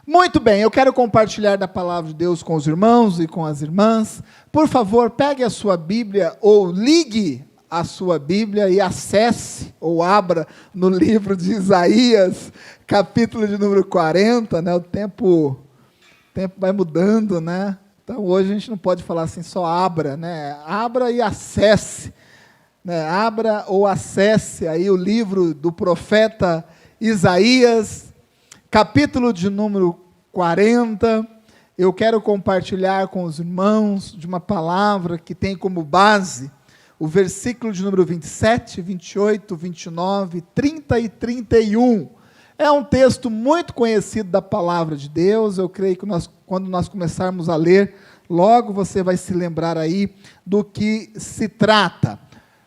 Muito bem, eu quero compartilhar da palavra de Deus com os irmãos e com as irmãs. Por favor, pegue a sua Bíblia ou ligue a sua Bíblia e acesse ou abra no livro de Isaías, capítulo de número 40, né? O tempo vai mudando, né? Então hoje a gente não pode falar assim, só abra, né? Abra e acesse, né? Abra ou acesse aí o livro do profeta Isaías, capítulo de número 40, eu quero compartilhar com os irmãos de uma palavra que tem como base o versículo de número 27, 28, 29, 30 e 31. É um texto muito conhecido da palavra de Deus, eu creio que quando nós começarmos a ler, logo você vai se lembrar aí do que se trata.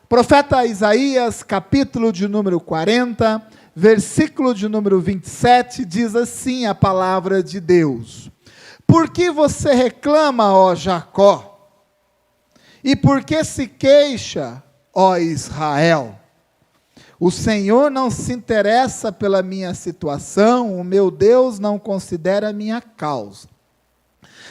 Profeta Isaías, capítulo de número 40, versículo de número 27, diz assim a palavra de Deus: Por que você reclama, ó Jacó? E por que se queixa, ó Israel? O Senhor não se interessa pela minha situação, o meu Deus não considera a minha causa.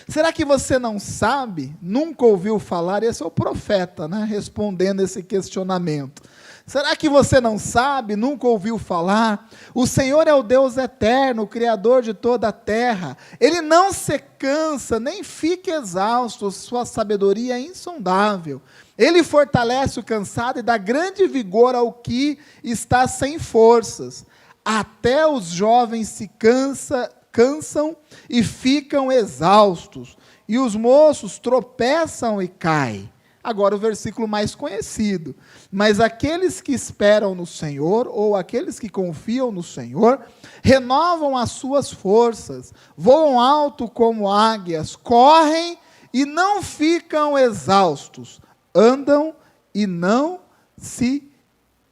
Será que você não sabe, nunca ouviu falar? Esse é o profeta, né, respondendo esse questionamento. Será que você não sabe, nunca ouviu falar? O Senhor é o Deus eterno, o Criador de toda a terra. Ele não se cansa, nem fica exausto, sua sabedoria é insondável. Ele fortalece o cansado e dá grande vigor ao que está sem forças. Até os jovens se cansam e ficam exaustos, e os moços tropeçam e caem. Agora o versículo mais conhecido: mas aqueles que esperam no Senhor, ou aqueles que confiam no Senhor, renovam as suas forças, voam alto como águias, correm e não ficam exaustos, andam e não se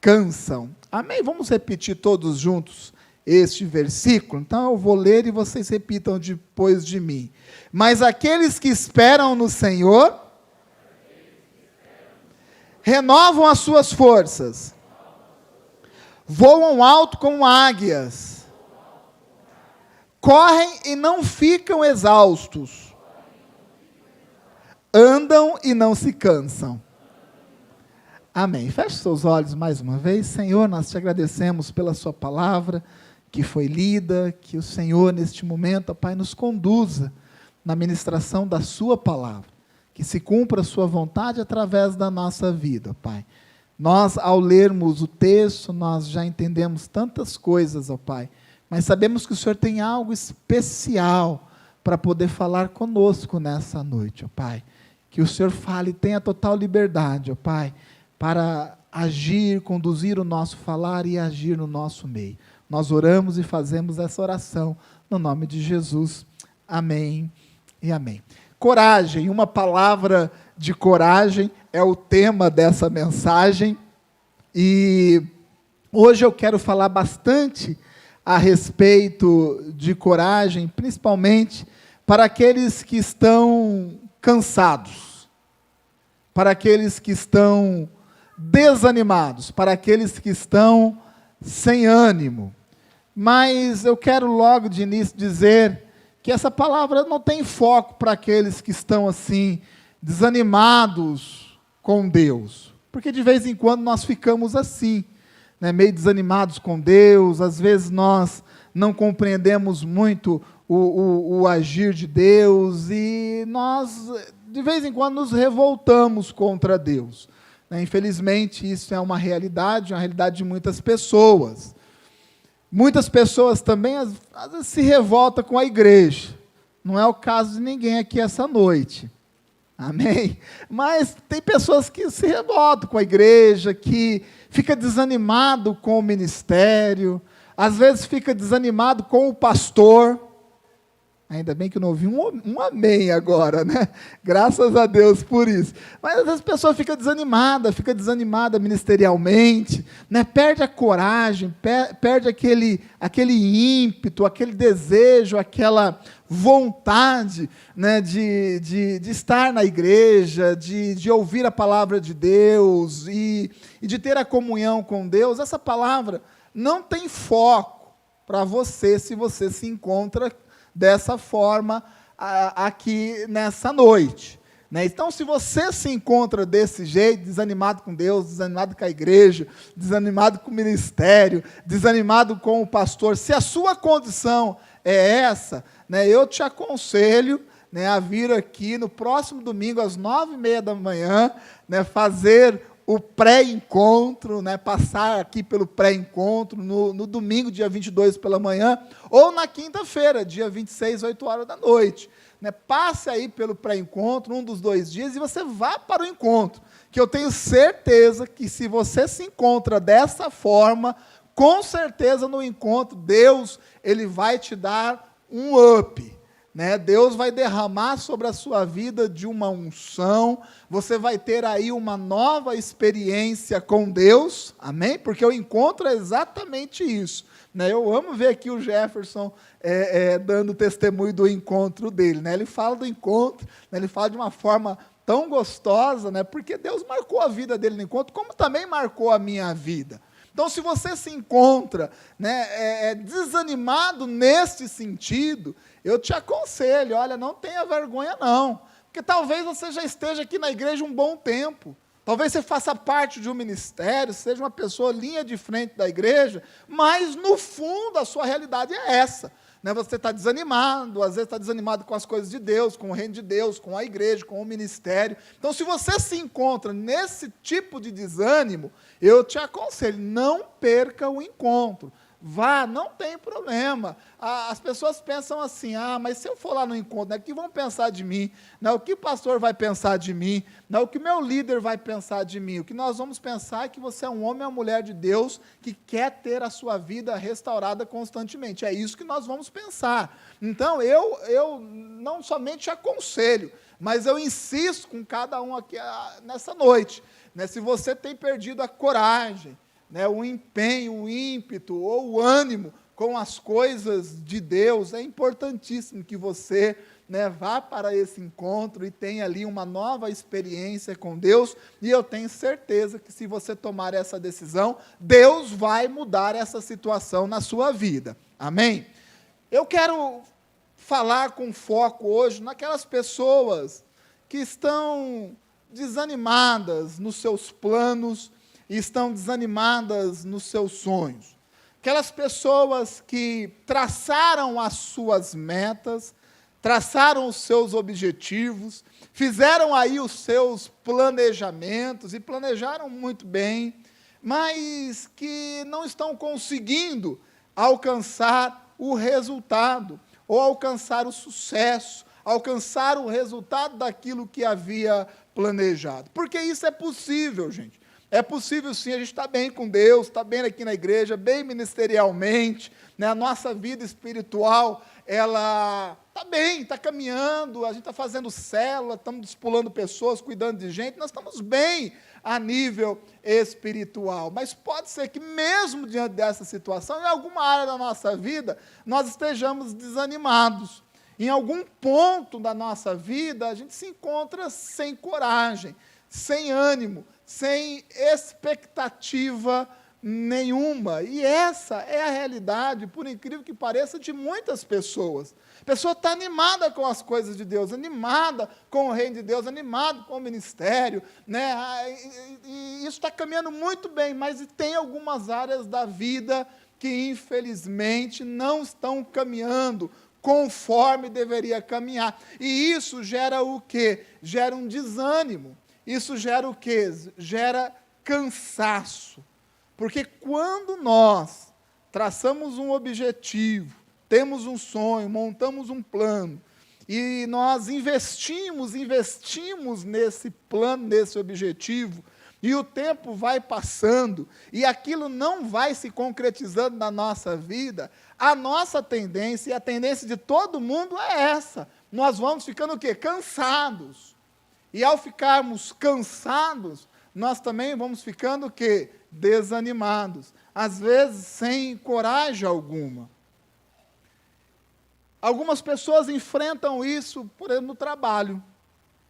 cansam. Amém? Vamos repetir todos juntos este versículo? Então eu vou ler e vocês repitam depois de mim. Mas aqueles que esperam no Senhor renovam as suas forças, voam alto como águias, correm e não ficam exaustos, andam e não se cansam. Amém. Feche seus olhos mais uma vez. Senhor, nós te agradecemos pela sua palavra que foi lida, que o Senhor neste momento, ó Pai, nos conduza na ministração da sua palavra. Que se cumpra a sua vontade através da nossa vida, Pai. Nós, ao lermos o texto, nós já entendemos tantas coisas, ó Pai, mas sabemos que o Senhor tem algo especial para poder falar conosco nessa noite, ó Pai. Que o Senhor fale, tenha total liberdade, ó Pai, para agir, conduzir o nosso falar e agir no nosso meio. Nós oramos e fazemos essa oração no nome de Jesus. Amém e amém. Coragem, uma palavra de coragem é o tema dessa mensagem, e hoje eu quero falar bastante a respeito de coragem, principalmente para aqueles que estão cansados, para aqueles que estão desanimados, para aqueles que estão sem ânimo. Mas eu quero logo de início dizer que essa palavra não tem foco para aqueles que estão assim, desanimados com Deus. Porque de vez em quando nós ficamos assim, né, meio desanimados com Deus, às vezes nós não compreendemos muito o agir de Deus, e nós, de vez em quando, nos revoltamos contra Deus. Né, infelizmente, isso é uma realidade de muitas pessoas. Muitas pessoas também às vezes se revoltam com a igreja. Não é o caso de ninguém aqui essa noite. Amém? Mas tem pessoas que se revoltam com a igreja, que fica desanimado com o ministério, às vezes fica desanimado com o pastor. Ainda bem que eu não ouvi um amém agora, né? Graças a Deus por isso. Mas às vezes a pessoa fica desanimada ministerialmente, né? Perde a coragem, perde aquele ímpeto, aquele desejo, aquela vontade, né? de estar na igreja, de ouvir a palavra de Deus e de ter a comunhão com Deus. Essa palavra não tem foco para você, se você se encontra dessa forma aqui nessa noite. Né? Então, se você se encontra desse jeito, desanimado com Deus, desanimado com a igreja, desanimado com o ministério, desanimado com o pastor, se a sua condição é essa, né, eu te aconselho, né, a vir aqui no próximo domingo, às 9h30 da manhã, né, fazer o pré-encontro, né, passar aqui pelo pré-encontro, no domingo, dia 22 pela manhã, ou na quinta-feira, dia 26, 8 horas da noite. Né, passe aí pelo pré-encontro, um dos 2 dias, e você vá para o encontro, que eu tenho certeza que se você se encontra dessa forma, com certeza no encontro, Deus, Ele vai te dar um up. Né? Deus vai derramar sobre a sua vida de uma unção, você vai ter aí uma nova experiência com Deus, amém? Porque o encontro é exatamente isso. Né? Eu amo ver aqui o Jefferson dando testemunho do encontro dele. Né? Ele fala do encontro, né? Ele fala de uma forma tão gostosa, né? Porque Deus marcou a vida dele no encontro, como também marcou a minha vida. Então, se você se encontra, né, desanimado neste sentido, eu te aconselho, olha, não tenha vergonha não, porque talvez você já esteja aqui na igreja um bom tempo, talvez você faça parte de um ministério, seja uma pessoa linha de frente da igreja, mas no fundo a sua realidade é essa. Né, você está desanimado, às vezes está desanimado com as coisas de Deus, com o reino de Deus, com a igreja, com o ministério. Então, se você se encontra nesse tipo de desânimo, eu te aconselho, não perca o encontro. Vá, não tem problema. As pessoas pensam assim, mas se eu for lá no encontro, né, o que vão pensar de mim? Né, o que o pastor vai pensar de mim? Né, o que meu líder vai pensar de mim? O que nós vamos pensar é que você é um homem ou uma mulher de Deus que quer ter a sua vida restaurada constantemente. É isso que nós vamos pensar. Então, eu não somente aconselho, mas eu insisto com cada um aqui nessa noite. Né, se você tem perdido a coragem, né, o empenho, o ímpeto ou o ânimo com as coisas de Deus, é importantíssimo que você, né, vá para esse encontro e tenha ali uma nova experiência com Deus, e eu tenho certeza que se você tomar essa decisão, Deus vai mudar essa situação na sua vida. Amém? Eu quero falar com foco hoje naquelas pessoas que estão desanimadas nos seus planos, e estão desanimadas nos seus sonhos. Aquelas pessoas que traçaram as suas metas, traçaram os seus objetivos, fizeram aí os seus planejamentos, e planejaram muito bem, mas que não estão conseguindo alcançar o resultado, ou alcançar o sucesso, alcançar o resultado daquilo que havia planejado. Porque isso é possível, gente. É possível sim, a gente está bem com Deus, está bem aqui na igreja, bem ministerialmente, né? A nossa vida espiritual, ela está bem, está caminhando, a gente está fazendo célula, estamos discipulando pessoas, cuidando de gente, nós estamos bem a nível espiritual. Mas pode ser que mesmo diante dessa situação, em alguma área da nossa vida, nós estejamos desanimados. Em algum ponto da nossa vida, a gente se encontra sem coragem, sem ânimo, sem expectativa nenhuma. E essa é a realidade, por incrível que pareça, de muitas pessoas. A pessoa está animada com as coisas de Deus, animada com o reino de Deus, animada com o ministério, né? E isso está caminhando muito bem, mas tem algumas áreas da vida que, infelizmente, não estão caminhando conforme deveria caminhar. E isso gera o quê? Gera um desânimo. Isso gera o quê? Gera cansaço. Porque quando nós traçamos um objetivo, temos um sonho, montamos um plano, e nós investimos nesse plano, nesse objetivo, e o tempo vai passando, e aquilo não vai se concretizando na nossa vida, a nossa tendência, e a tendência de todo mundo é essa. Nós vamos ficando o quê? Cansados. E ao ficarmos cansados, nós também vamos ficando o quê? Desanimados. Às vezes, sem coragem alguma. Algumas pessoas enfrentam isso, por exemplo, no trabalho.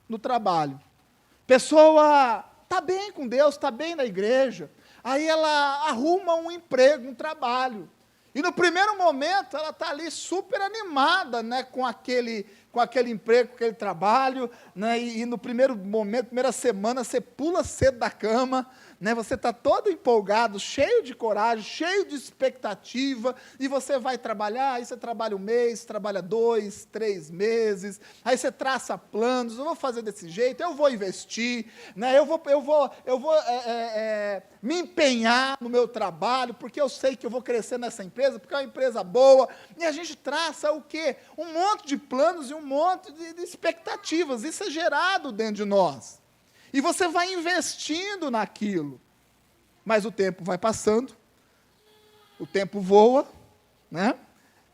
No trabalho. Pessoa está bem com Deus, está bem na igreja, aí ela arruma um emprego, um trabalho. E no primeiro momento, ela está ali super animada, né, com aquele emprego, com aquele trabalho, né, e no primeiro momento, primeira semana, você pula cedo da cama, né, você está todo empolgado, cheio de coragem, cheio de expectativa, e você vai trabalhar, aí você trabalha 1 mês, trabalha 2, 3 meses, aí você traça planos, eu vou fazer desse jeito, eu vou investir, né, eu vou me empenhar no meu trabalho, porque eu sei que eu vou crescer nessa empresa, porque é uma empresa boa, e a gente traça o quê? Um monte de planos e um monte de expectativas, isso é gerado dentro de nós. E você vai investindo naquilo. Mas o tempo vai passando, o tempo voa, né?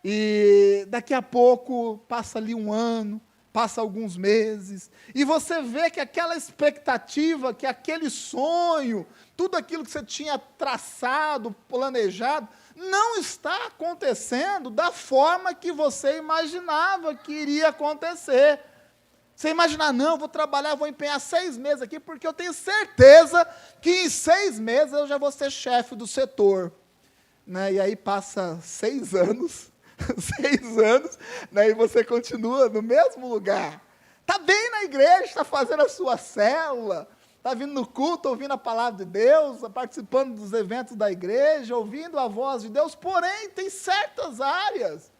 E daqui a pouco passa ali 1 ano, passa alguns meses, e você vê que aquela expectativa, que aquele sonho, tudo aquilo que você tinha traçado, planejado, não está acontecendo da forma que você imaginava que iria acontecer. Você imaginar, não, vou trabalhar, vou empenhar 6 meses aqui, porque eu tenho certeza que em 6 meses eu já vou ser chefe do setor. Né? E aí passa 6 anos, 6 anos, né? E você continua no mesmo lugar. Está bem na igreja, está fazendo a sua célula, está vindo no culto, ouvindo a palavra de Deus, participando dos eventos da igreja, ouvindo a voz de Deus, porém, tem certas áreas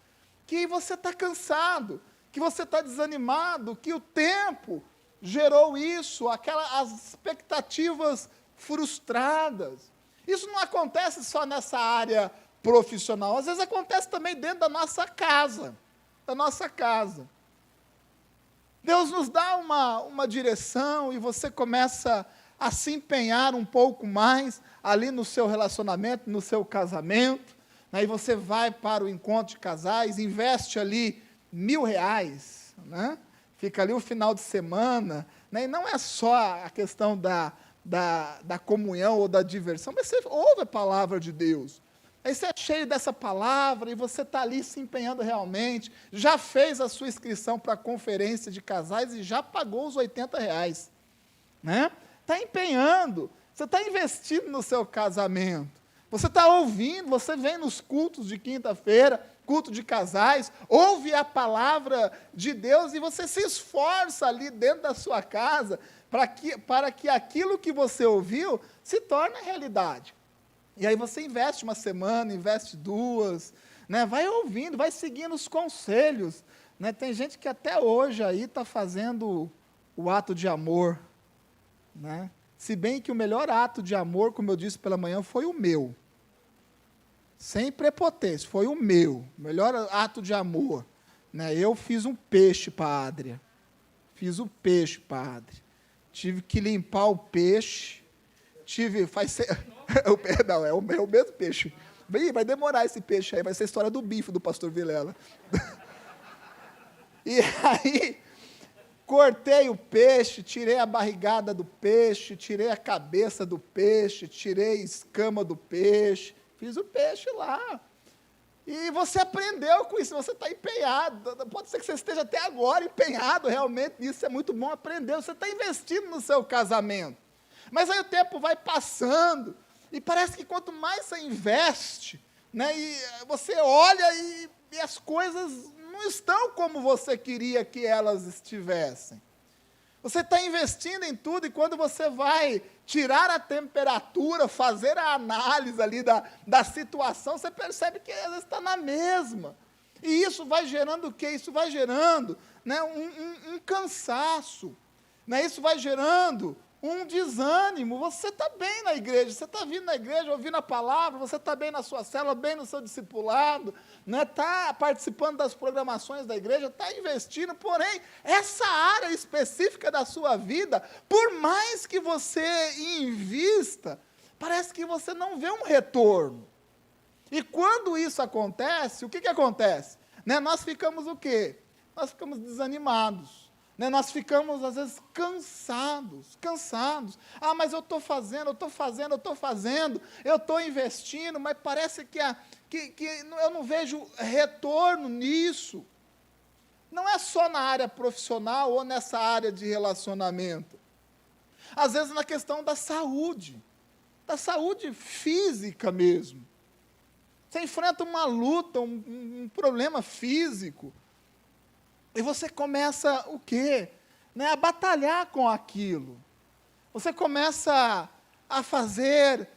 que você está cansado, que você está desanimado, que o tempo gerou isso, as expectativas frustradas. Isso não acontece só nessa área profissional, às vezes acontece também dentro da nossa casa, Deus nos dá uma direção e você começa a se empenhar um pouco mais ali no seu relacionamento, no seu casamento, aí você vai para o encontro de casais, investe ali R$1.000, né? Fica ali o final de semana, né? E não é só a questão da comunhão ou da diversão, mas você ouve a palavra de Deus. Aí você é cheio dessa palavra e você está ali se empenhando realmente, já fez a sua inscrição para a conferência de casais e já pagou os R$80, né? Está empenhando, você está investindo no seu casamento, você está ouvindo, você vem nos cultos de quinta-feira, culto de casais, ouve a palavra de Deus e você se esforça ali dentro da sua casa para que aquilo que você ouviu se torne realidade. E aí você investe 1 semana, investe 2, né? Vai ouvindo, vai seguindo os conselhos. Né? Tem gente que até hoje aí está fazendo o ato de amor. Né? Se bem que o melhor ato de amor, como eu disse pela manhã, foi o meu. Sem prepotência, foi o meu. O melhor ato de amor. Né? Eu fiz um peixe para a Adria. Tive que limpar o peixe. Não, é o mesmo peixe. Vai demorar esse peixe aí, vai ser a história do bife do pastor Vilela. E aí, cortei o peixe, tirei a barrigada do peixe, tirei a cabeça do peixe, tirei a escama do peixe, fiz o peixe lá. E você aprendeu com isso, você está empenhado, pode ser que você esteja até agora empenhado realmente nisso, é muito bom aprender, você está investindo no seu casamento. Mas aí o tempo vai passando, e parece que quanto mais você investe, né, e você olha e as coisas não estão como você queria que elas estivessem. Você está investindo em tudo, e quando você vai tirar a temperatura, fazer a análise ali da situação, você percebe que às vezes está na mesma. E isso vai gerando o quê? Isso vai gerando, né, um cansaço. Né, isso vai gerando um desânimo. Você está bem na igreja, você está vindo na igreja, ouvindo a palavra, você está bem na sua célula, bem no seu discipulado, né, está participando das programações da igreja, está investindo, porém, essa área específica da sua vida, por mais que você invista, parece que você não vê um retorno. E quando isso acontece, o que acontece? Né, nós ficamos o quê? Nós ficamos desanimados. Nós ficamos, às vezes, cansados. Ah, mas eu estou fazendo, eu estou investindo, mas parece que eu não vejo retorno nisso. Não é só na área profissional ou nessa área de relacionamento. Às vezes, na questão da saúde física mesmo. Você enfrenta uma luta, um problema físico, e você começa o quê? A batalhar com aquilo. Você começa a fazer,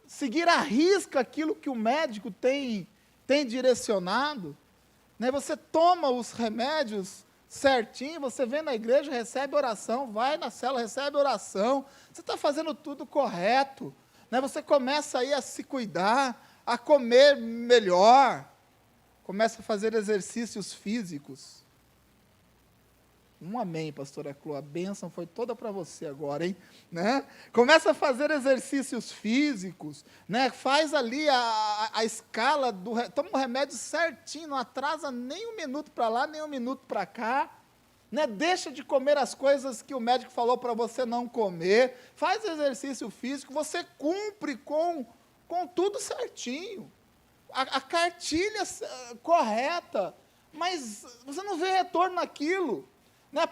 seguir à risca aquilo que o médico tem direcionado. Você toma os remédios certinho, você vem na igreja, recebe oração, vai na célula, recebe oração, você está fazendo tudo correto. Você começa aí a se cuidar, a comer melhor, começa a fazer exercícios físicos. Um amém, pastora Clô, a bênção foi toda para você agora, hein? Começa a fazer exercícios físicos, faz ali a escala, toma o remédio certinho, não atrasa nem um minuto para lá, nem um minuto para cá, deixa de comer as coisas que o médico falou para você não comer, faz exercício físico, você cumpre com tudo certinho, a cartilha correta, mas você não vê retorno naquilo.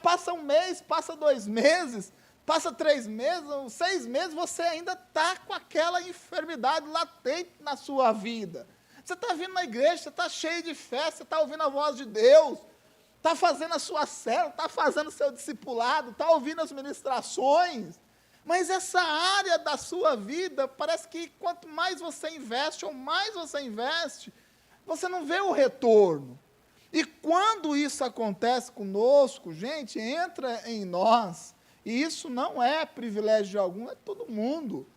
Passa um mês, passa 2 meses, passa 3 meses, 6 meses, você ainda está com aquela enfermidade latente na sua vida. Você está vindo na igreja, você está cheio de fé, você está ouvindo a voz de Deus, está fazendo a sua célula, está fazendo o seu discipulado, está ouvindo as ministrações, mas essa área da sua vida, parece que quanto mais você investe, ou mais você investe, você não vê o retorno. E quando isso acontece conosco, gente, entra em nós, e isso não é privilégio de algum, é todo mundo.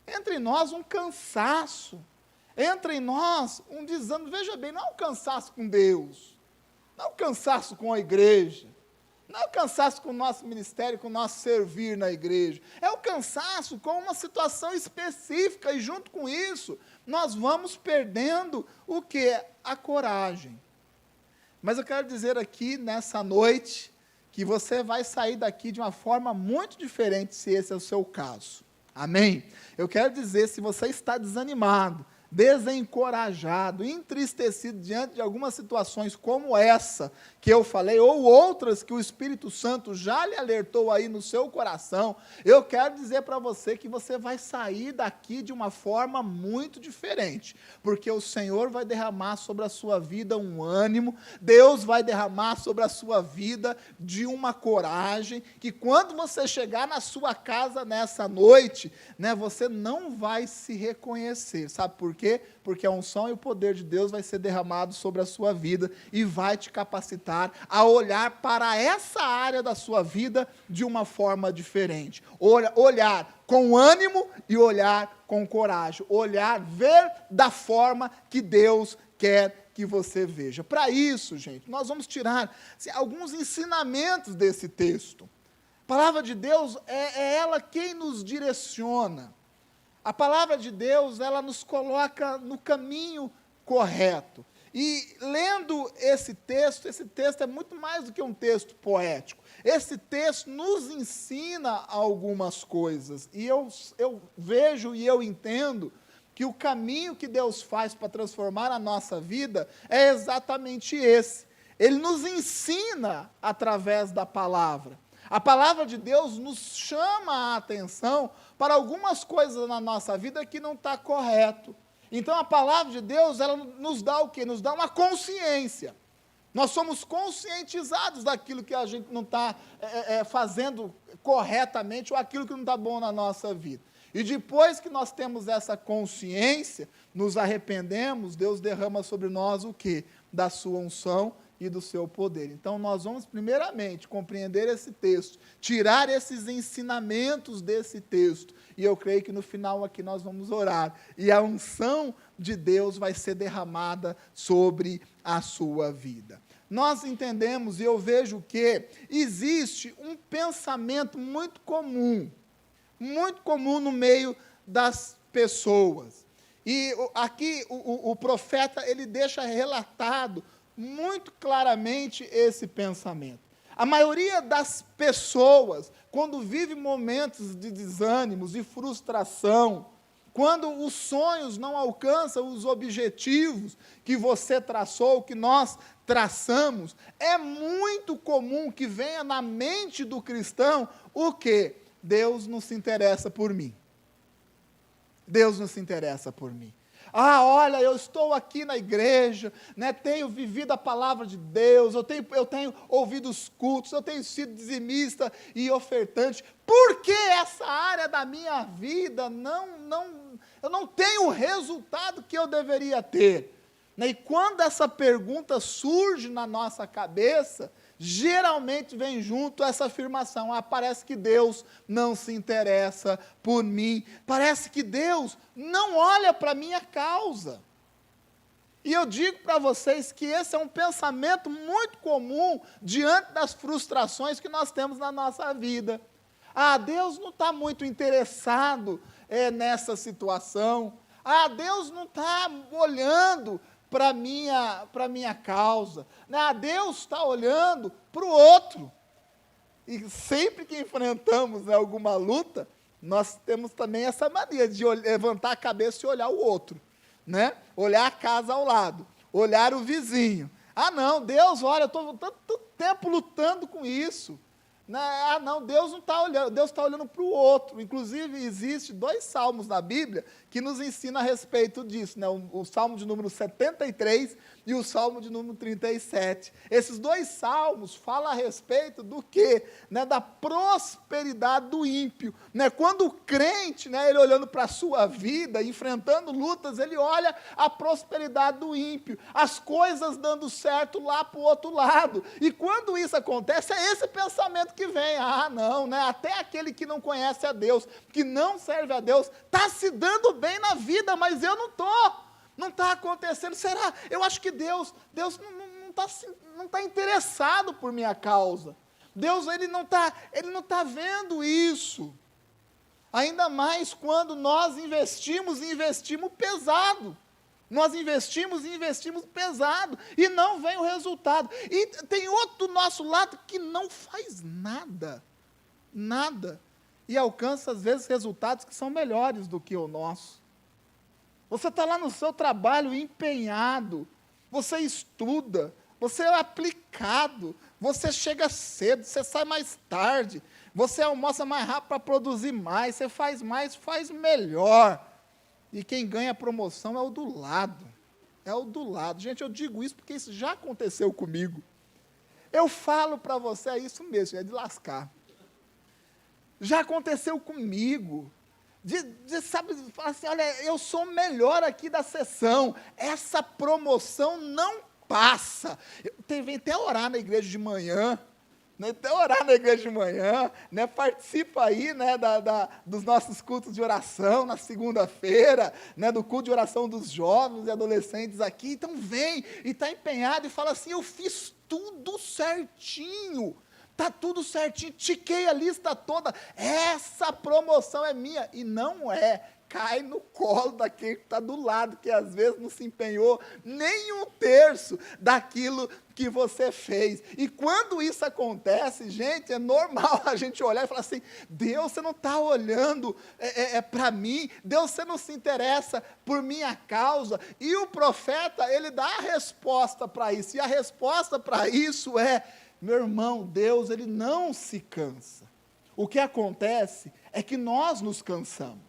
Entra em nós um cansaço, entra em nós um desânimo. Veja bem, não é um cansaço com Deus, não é um cansaço com a igreja, não é um cansaço com o nosso ministério, com o nosso servir na igreja, é um cansaço com uma situação específica, e junto com isso, nós vamos perdendo o quê? A coragem. Mas eu quero dizer aqui, nessa noite, que você vai sair daqui de uma forma muito diferente, se esse é o seu caso. Amém? Eu quero dizer, se você está desanimado, desencorajado, entristecido diante de algumas situações como essa que eu falei, ou outras que o Espírito Santo já lhe alertou aí no seu coração, eu quero dizer para você que você vai sair daqui de uma forma muito diferente, porque o Senhor vai derramar sobre a sua vida um ânimo, Deus vai derramar sobre a sua vida de uma coragem, que quando você chegar na sua casa nessa noite, você não vai se reconhecer, sabe por quê? Porque a unção e o poder de Deus vai ser derramado sobre a sua vida e vai te capacitar a olhar para essa área da sua vida de uma forma diferente. Olhar com ânimo e olhar com coragem. Olhar, ver da forma que Deus quer que você veja. Para isso, gente, nós vamos tirar alguns ensinamentos desse texto. A palavra de Deus é ela quem nos direciona. A palavra de Deus, ela nos coloca no caminho correto. E lendo esse texto é muito mais do que um texto poético. Esse texto nos ensina algumas coisas. E eu vejo e eu entendo que o caminho que Deus faz para transformar a nossa vida é exatamente esse. Ele nos ensina através da palavra. A palavra de Deus nos chama a atenção para algumas coisas na nossa vida que não está correto. Então a palavra de Deus, ela nos dá o quê? Nos dá uma consciência. Nós somos conscientizados daquilo que a gente não está fazendo corretamente, ou aquilo que não está bom na nossa vida. E depois que nós temos essa consciência, nos arrependemos, Deus derrama sobre nós o quê? Da sua unção e do seu poder. Então, nós vamos primeiramente compreender esse texto, tirar esses ensinamentos desse texto, e eu creio que no final aqui nós vamos orar, e a unção de Deus vai ser derramada sobre a sua vida. Nós entendemos, e eu vejo que existe um pensamento muito comum no meio das pessoas, e aqui o profeta, ele deixa relatado muito claramente esse pensamento. A maioria das pessoas, quando vive momentos de desânimos, de frustração, quando os sonhos não alcançam os objetivos que você traçou, que nós traçamos, é muito comum que venha na mente do cristão o quê? Deus não se interessa por mim. Deus não se interessa por mim. Ah, olha, eu estou aqui na igreja, né, tenho vivido a palavra de Deus, eu tenho ouvido os cultos, eu tenho sido dizimista e ofertante. Por que essa área da minha vida eu não tenho o resultado que eu deveria ter? E quando essa pergunta surge na nossa cabeça, geralmente vem junto essa afirmação: parece que Deus não se interessa por mim, parece que Deus não olha para a minha causa. E eu digo para vocês que esse é um pensamento muito comum diante das frustrações que nós temos na nossa vida. Deus não está muito interessado nessa situação. Deus não está olhando para a minha causa. Deus está olhando para o outro. E sempre que enfrentamos alguma luta, nós temos também essa mania de levantar a cabeça e olhar o outro. Olhar a casa ao lado, olhar o vizinho. Não, Deus, olha, eu estou tanto tempo lutando com isso. Não, Deus não está olhando, Deus está olhando para o outro. Inclusive, existe 2 salmos na Bíblia que nos ensinam a respeito disso, o Salmo de número 73 e o Salmo de número 37. Esses 2 salmos falam a respeito do quê? Da prosperidade do ímpio. Quando o crente, ele olhando para a sua vida, enfrentando lutas, ele olha a prosperidade do ímpio, as coisas dando certo lá para o outro lado. E quando isso acontece, é esse pensamento que vem: não, até aquele que não conhece a Deus, que não serve a Deus, está se dando bem na vida, mas eu não estou. Não está acontecendo. Será? Eu acho que Deus não está interessado por minha causa. Deus, Ele não está vendo isso. Ainda mais quando nós investimos pesado. Nós investimos pesado e não vem o resultado. E tem outro do nosso lado que não faz nada. E alcança, às vezes, resultados que são melhores do que o nosso. Você está lá no seu trabalho empenhado, você estuda, você é aplicado, você chega cedo, você sai mais tarde, você almoça mais rápido para produzir mais, você faz mais, faz melhor. E quem ganha a promoção é o do lado. Gente, eu digo isso porque isso já aconteceu comigo. Eu falo para você, é isso mesmo, é de lascar. Já aconteceu comigo. Sabe, falar assim: olha, eu sou o melhor aqui da sessão, essa promoção não passa. Vem até orar na igreja de manhã, participa aí, dos nossos cultos de oração na segunda-feira, do culto de oração dos jovens e adolescentes aqui. Então vem e está empenhado e fala assim: eu fiz tudo certinho. Está tudo certinho, tiquei a lista toda, essa promoção é minha. E não é, cai no colo daquele que está do lado, que às vezes não se empenhou nem 1/3 daquilo que você fez. E quando isso acontece, gente, é normal a gente olhar e falar assim: Deus, você não está olhando para mim, Deus, você não se interessa por minha causa. E o profeta, ele dá a resposta para isso, e a resposta para isso é: meu irmão, Deus, Ele não se cansa. O que acontece é que nós nos cansamos.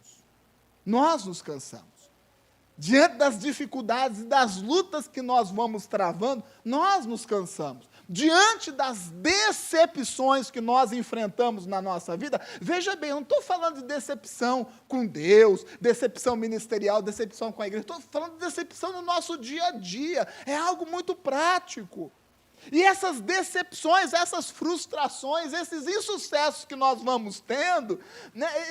Diante das dificuldades e das lutas que nós vamos travando, nós nos cansamos. Diante das decepções que nós enfrentamos na nossa vida, veja bem, eu não estou falando de decepção com Deus, decepção ministerial, decepção com a igreja, estou falando de decepção no nosso dia a dia, é algo muito prático. E essas decepções, essas frustrações, esses insucessos que nós vamos tendo,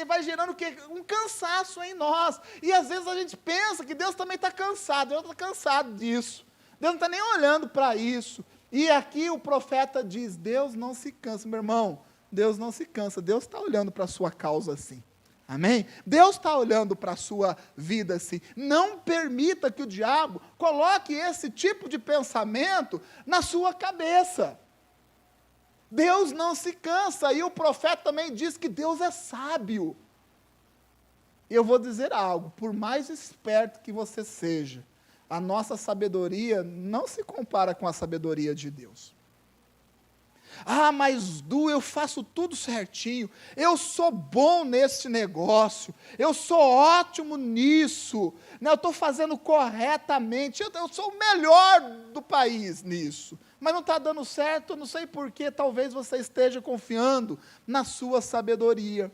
vai gerando o quê? Um cansaço em nós. E às vezes a gente pensa que Deus também está cansado. Deus está cansado disso. Deus não está nem olhando para isso. E aqui o profeta diz: Deus não se cansa. Meu irmão, Deus não se cansa. Deus está olhando para a sua causa assim. Amém? Deus está olhando para a sua vida assim. Não permita que o diabo coloque esse tipo de pensamento na sua cabeça. Deus não se cansa. E o profeta também diz que Deus é sábio. E eu vou dizer algo: por mais esperto que você seja, a nossa sabedoria não se compara com a sabedoria de Deus. Ah, mas Du, eu faço tudo certinho, eu sou bom nesse negócio, eu sou ótimo nisso, né? Eu estou fazendo corretamente, eu sou o melhor do país nisso, mas não está dando certo, não sei porquê, talvez você esteja confiando na sua sabedoria,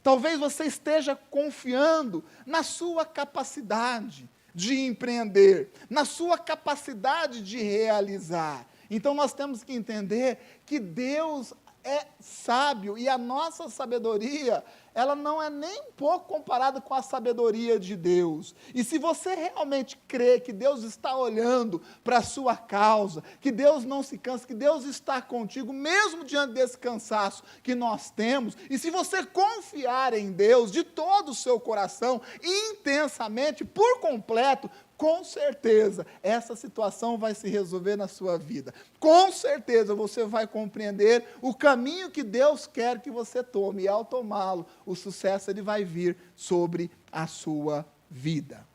talvez você esteja confiando na sua capacidade de empreender, na sua capacidade de realizar. Então nós temos que entender que Deus é sábio e a nossa sabedoria, ela não é nem um pouco comparada com a sabedoria de Deus. E se você realmente crê que Deus está olhando para a sua causa, que Deus não se cansa, que Deus está contigo, mesmo diante desse cansaço que nós temos, e se você confiar em Deus de todo o seu coração, intensamente, por completo, com certeza, essa situação vai se resolver na sua vida. Com certeza, você vai compreender o caminho que Deus quer que você tome. E ao tomá-lo, o sucesso ele vai vir sobre a sua vida.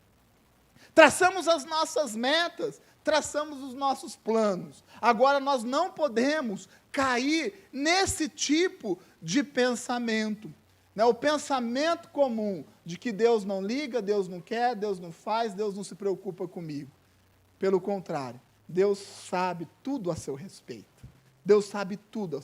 Traçamos as nossas metas, traçamos os nossos planos. Agora, nós não podemos cair nesse tipo de pensamento. O pensamento comum de que Deus não liga, Deus não quer, Deus não faz, Deus não se preocupa comigo. Pelo contrário, Deus sabe tudo a seu respeito. Deus sabe tudo a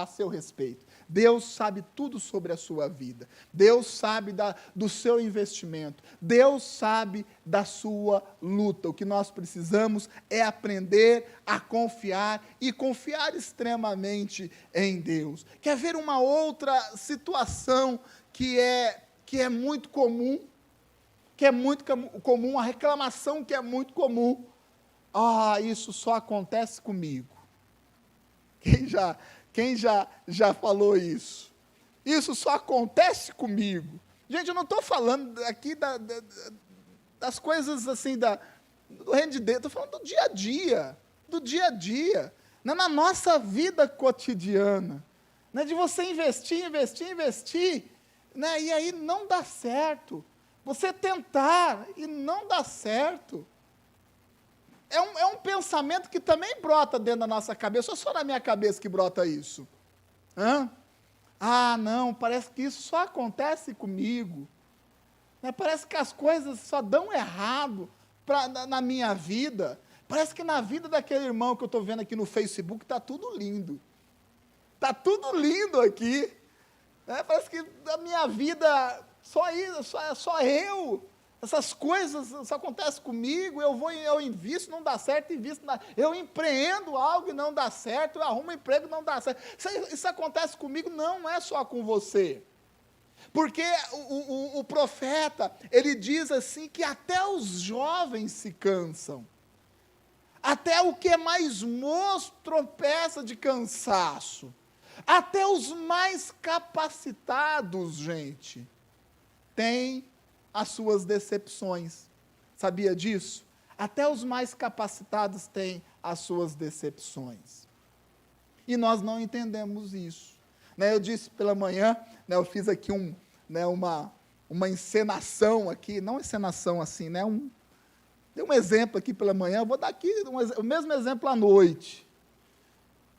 seu respeito. Deus sabe tudo sobre a sua vida. Deus sabe do seu investimento. Deus sabe da sua luta. O que nós precisamos é aprender a confiar e confiar extremamente em Deus. Quer ver uma outra situação que é muito comum? Que é muito comum, a reclamação que é muito comum. Ah, isso só acontece comigo. Quem já falou isso? Isso só acontece comigo. Gente, eu não estou falando aqui das coisas assim, do reino de Deus, estou falando do dia a dia, né, na nossa vida cotidiana, né, de você investir, né, e aí não dá certo, você tentar e não dá certo. É um pensamento que também brota dentro da nossa cabeça, ou só na minha cabeça que brota isso? Ah, não, parece que isso só acontece comigo. Né? Parece que as coisas só dão errado na minha vida. Parece que na vida daquele irmão que eu estou vendo aqui no Facebook está tudo lindo. Está tudo lindo aqui. Né? Parece que a minha vida, só eu. Essas coisas só acontecem comigo, eu invisto, não dá certo, eu empreendo algo e não dá certo, eu arrumo um emprego e não dá certo. Isso acontece comigo, não é só com você. Porque o profeta, ele diz assim, que até os jovens se cansam. Até o que é mais moço tropeça de cansaço. Até os mais capacitados, gente, têm as suas decepções. Sabia disso? Até os mais capacitados têm as suas decepções. E nós não entendemos isso. Né, eu disse pela manhã, né, eu fiz aqui uma encenação aqui, não encenação assim, né, dei um exemplo aqui pela manhã, eu vou dar aqui o mesmo exemplo à noite.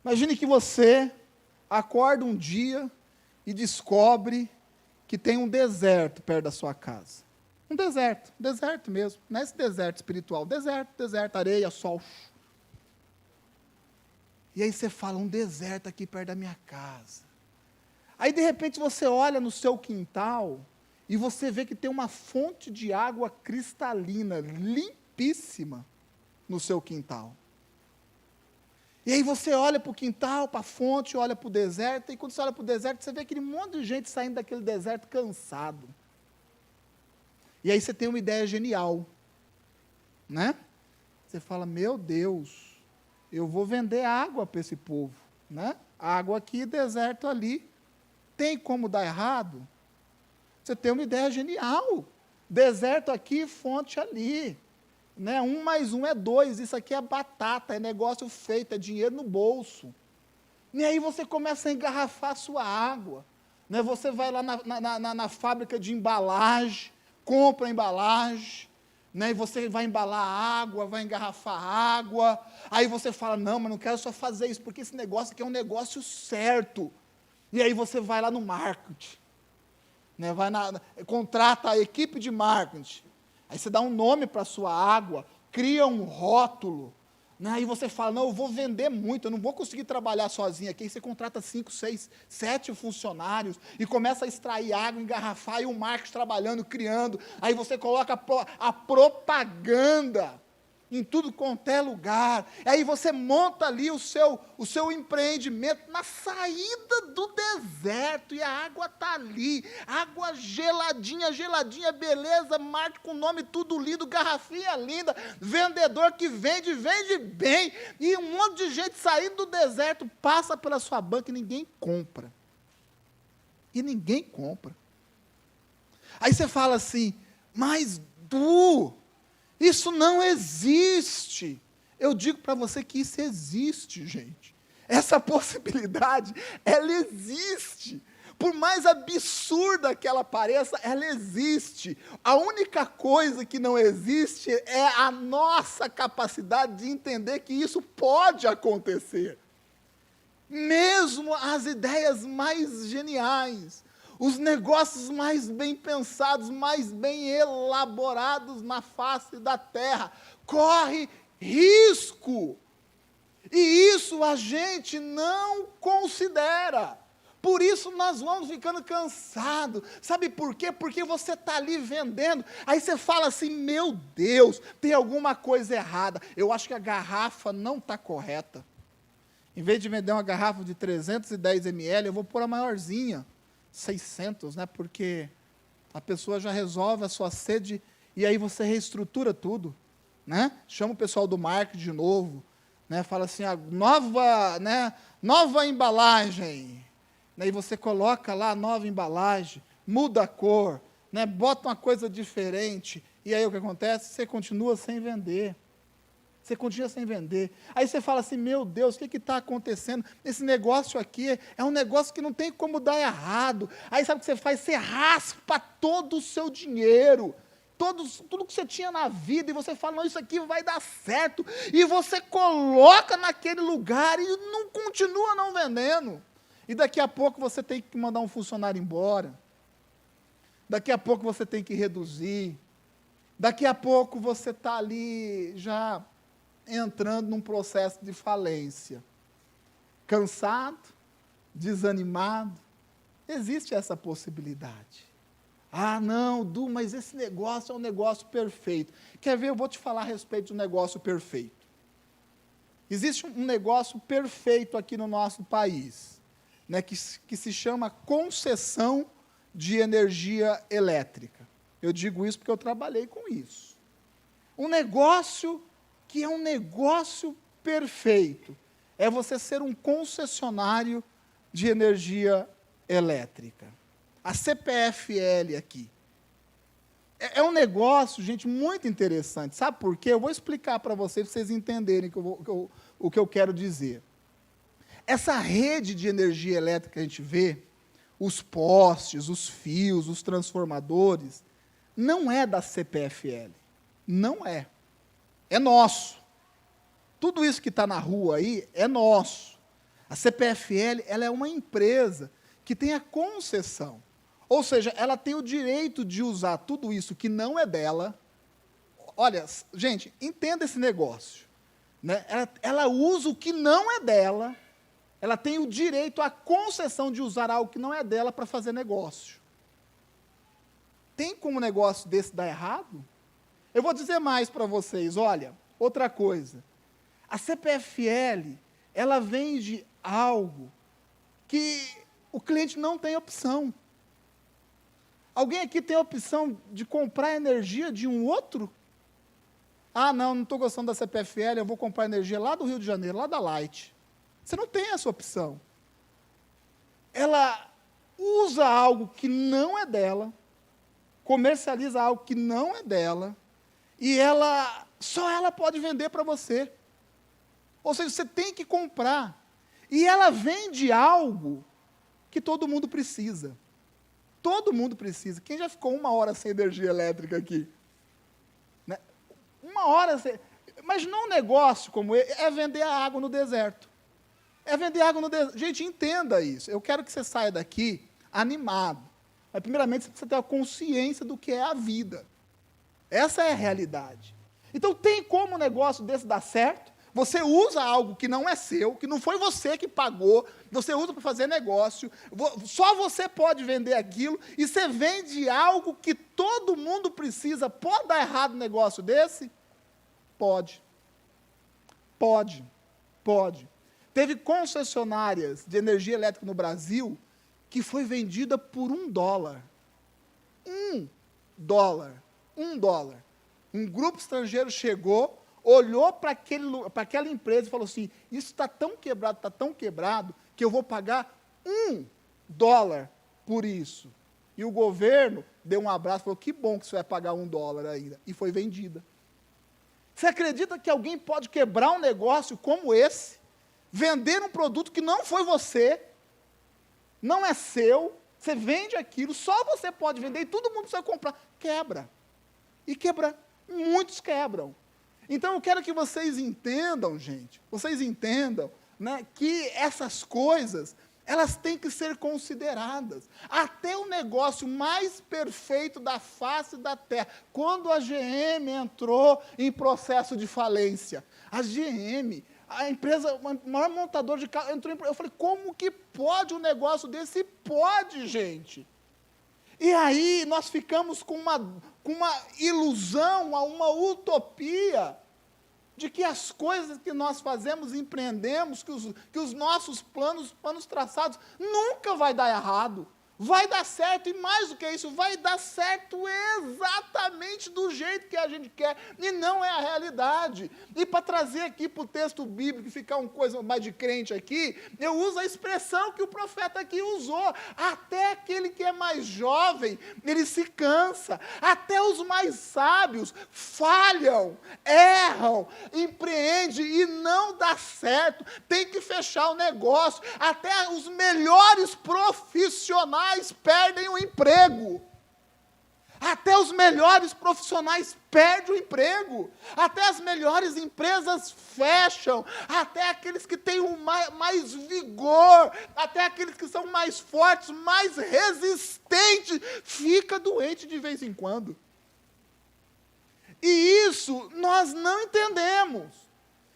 Imagine que você acorda um dia e descobre que tem um deserto perto da sua casa. Um deserto mesmo, não é esse deserto espiritual, deserto, areia, sol. E aí você fala, um deserto aqui perto da minha casa. Aí de repente você olha no seu quintal e você vê que tem uma fonte de água cristalina, limpíssima, no seu quintal. E aí você olha para o quintal, para a fonte, olha para o deserto, e quando você olha para o deserto, você vê aquele monte de gente saindo daquele deserto cansado. E aí você tem uma ideia genial, né? Você fala, meu Deus, eu vou vender água para esse povo, né? Água aqui, deserto ali. Tem como dar errado? Você tem uma ideia genial. Deserto aqui, fonte ali. Né? 1 mais 1 é 2, isso aqui é batata, é negócio feito, é dinheiro no bolso. E aí você começa a engarrafar a sua água. Né? Você vai lá na fábrica de embalagem, compra a embalagem, né? E você vai embalar água, vai engarrafar água, aí você fala, não, mas não quero só fazer isso, porque esse negócio aqui é um negócio certo. E aí você vai lá no marketing, né? Contrata a equipe de marketing, aí você dá um nome para a sua água, cria um rótulo, né? Aí você fala, não, eu vou vender muito, eu não vou conseguir trabalhar sozinho aqui. Aí você contrata 5, 6, 7 funcionários e começa a extrair água, engarrafar, e o marketing trabalhando, criando. Aí você coloca a propaganda em tudo quanto é lugar. Aí você monta ali o seu empreendimento na saída do deserto, e a água está ali, água geladinha, geladinha, beleza, marca com o nome tudo lindo, garrafinha linda, vendedor que vende, vende bem, e um monte de gente saindo do deserto, passa pela sua banca e ninguém compra. E ninguém compra. Aí você fala assim, mas isso não existe. Eu digo para você que isso existe, gente. Essa possibilidade, ela existe. Por mais absurda que ela pareça, ela existe. A única coisa que não existe é a nossa capacidade de entender que isso pode acontecer. Mesmo as ideias mais geniais, os negócios mais bem pensados, mais bem elaborados na face da terra, corre risco. E isso a gente não considera. Por isso nós vamos ficando cansados. Sabe por quê? Porque você está ali vendendo, aí você fala assim, meu Deus, tem alguma coisa errada. Eu acho que a garrafa não está correta. Em vez de vender uma garrafa de 310 ml, eu vou pôr a maiorzinha. 600, né? Porque a pessoa já resolve a sua sede e aí você reestrutura tudo, né? Chama o pessoal do marketing de novo, né? Fala assim, nova embalagem, né? E você coloca lá a nova embalagem, muda a cor, né? Bota uma coisa diferente, e aí o que acontece? Você continua sem vender. Você continua sem vender. Aí você fala assim, meu Deus, o que está acontecendo? Esse negócio aqui é um negócio que não tem como dar errado. Aí sabe o que você faz? Você raspa todo o seu dinheiro, tudo que você tinha na vida, e você fala, não, isso aqui vai dar certo. E você coloca naquele lugar e não continua não vendendo. E daqui a pouco você tem que mandar um funcionário embora. Daqui a pouco você tem que reduzir. Daqui a pouco você está ali já entrando num processo de falência. Cansado, desanimado, existe essa possibilidade. Ah, não, mas esse negócio é um negócio perfeito. Quer ver? Eu vou te falar a respeito de um negócio perfeito. Existe um negócio perfeito aqui no nosso país, né, que se chama concessão de energia elétrica. Eu digo isso porque eu trabalhei com isso. Um negócio que é um negócio perfeito, é você ser um concessionário de energia elétrica. A CPFL aqui. É um negócio, gente, muito interessante. Sabe por quê? Eu vou explicar para vocês entenderem o que eu quero dizer. Essa rede de energia elétrica que a gente vê, os postes, os fios, os transformadores, não é da CPFL. Não é. É nosso. Tudo isso que está na rua aí é nosso. A CPFL, ela é uma empresa que tem a concessão. Ou seja, ela tem o direito de usar tudo isso que não é dela. Olha, gente, entenda esse negócio. Né? Ela usa o que não é dela, ela tem o direito, a concessão de usar algo que não é dela para fazer negócio. Tem como um negócio desse dar errado? Eu vou dizer mais para vocês, olha, outra coisa. A CPFL, ela vende algo que o cliente não tem opção. Alguém aqui tem a opção de comprar energia de um outro? Ah, não estou gostando da CPFL, eu vou comprar energia lá do Rio de Janeiro, lá da Light. Você não tem essa opção. Ela usa algo que não é dela, comercializa algo que não é dela, e só ela pode vender para você. Ou seja, você tem que comprar. E ela vende algo que todo mundo precisa. Todo mundo precisa. Quem já ficou 1 hora sem energia elétrica aqui? Né? uma hora você... Mas não um negócio como esse, é vender a água no deserto. É vender água no deserto. Gente, entenda isso. Eu quero que você saia daqui animado. Mas, primeiramente, você precisa ter a consciência do que é a vida. Essa é a realidade. Então, tem como um negócio desse dar certo? Você usa algo que não é seu, que não foi você que pagou, você usa para fazer negócio, só você pode vender aquilo, e você vende algo que todo mundo precisa. Pode dar errado um negócio desse? Pode. Pode. Pode. Teve concessionárias de energia elétrica no Brasil que foi vendida por $1. $1. $1. Um grupo estrangeiro chegou, olhou para aquela empresa e falou assim, isso está tão quebrado, que eu vou pagar $1 por isso. E o governo deu um abraço e falou, que bom que você vai pagar $1 ainda. E foi vendida. Você acredita que alguém pode quebrar um negócio como esse, vender um produto que não foi você, não é seu, você vende aquilo, só você pode vender e todo mundo precisa comprar. Quebra. E quebra. Muitos quebram. Então, eu quero que vocês entendam, gente, vocês entendam, né, que essas coisas, elas têm que ser consideradas. Até o negócio mais perfeito da face da terra, quando a GM entrou em processo de falência, a GM, a empresa, o maior montador de carro, entrou em... Eu falei, como que pode um negócio desse? Pode, gente. E aí nós ficamos com uma ilusão, uma utopia, de que as coisas que nós fazemos, empreendemos, que os nossos planos traçados, nunca vai dar errado. Vai dar certo, e mais do que isso, vai dar certo exatamente do jeito que a gente quer, e não é a realidade. E para trazer aqui para o texto bíblico, ficar uma coisa mais de crente aqui, eu uso a expressão que o profeta aqui usou, até aquele que é mais jovem, ele se cansa, até os mais sábios falham, erram, empreendem e não dá certo, tem que fechar o negócio, até os melhores profissionais perdem o emprego. Até os melhores profissionais perdem o emprego. Até as melhores empresas fecham. Até aqueles que têm mais vigor, até aqueles que são mais fortes, mais resistentes, fica doente de vez em quando. E isso nós não entendemos.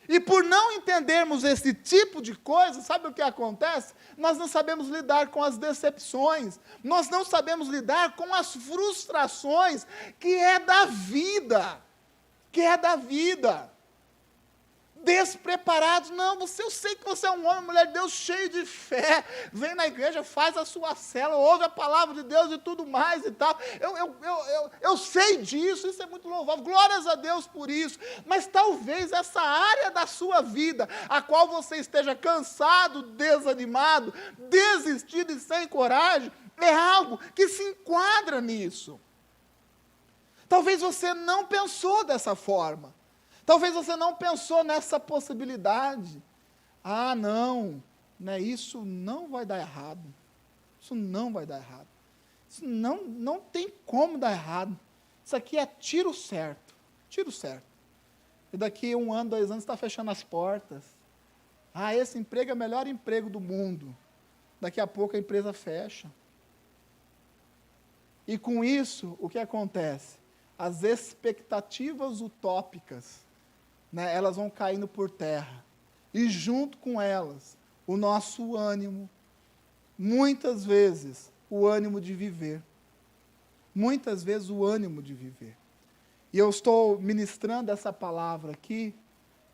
E por não entendermos esse tipo de coisa, sabe o que acontece? Nós não sabemos lidar com as decepções, nós não sabemos lidar com as frustrações que é da vida, Despreparados, não, eu sei que você é um homem, mulher de Deus, cheio de fé, vem na igreja, faz a sua cela, ouve a palavra de Deus e tudo mais e tal, eu sei disso, isso é muito louvável, glórias a Deus por isso, mas talvez essa área da sua vida, a qual você esteja cansado, desanimado, desistido e sem coragem, é algo que se enquadra nisso. Talvez você não pensou dessa forma. Talvez você não pensou nessa possibilidade. Ah, não, né, isso não vai dar errado. Isso não vai dar errado. Isso não tem como dar errado. Isso aqui é tiro certo. Tiro certo. E daqui 1 ano, 2 anos, está fechando as portas. Ah, esse emprego é o melhor emprego do mundo. Daqui a pouco a empresa fecha. E com isso, o que acontece? As expectativas utópicas, né, elas vão caindo por terra. E junto com elas, o nosso ânimo, muitas vezes, o ânimo de viver. Muitas vezes, o ânimo de viver. E eu estou ministrando essa palavra aqui,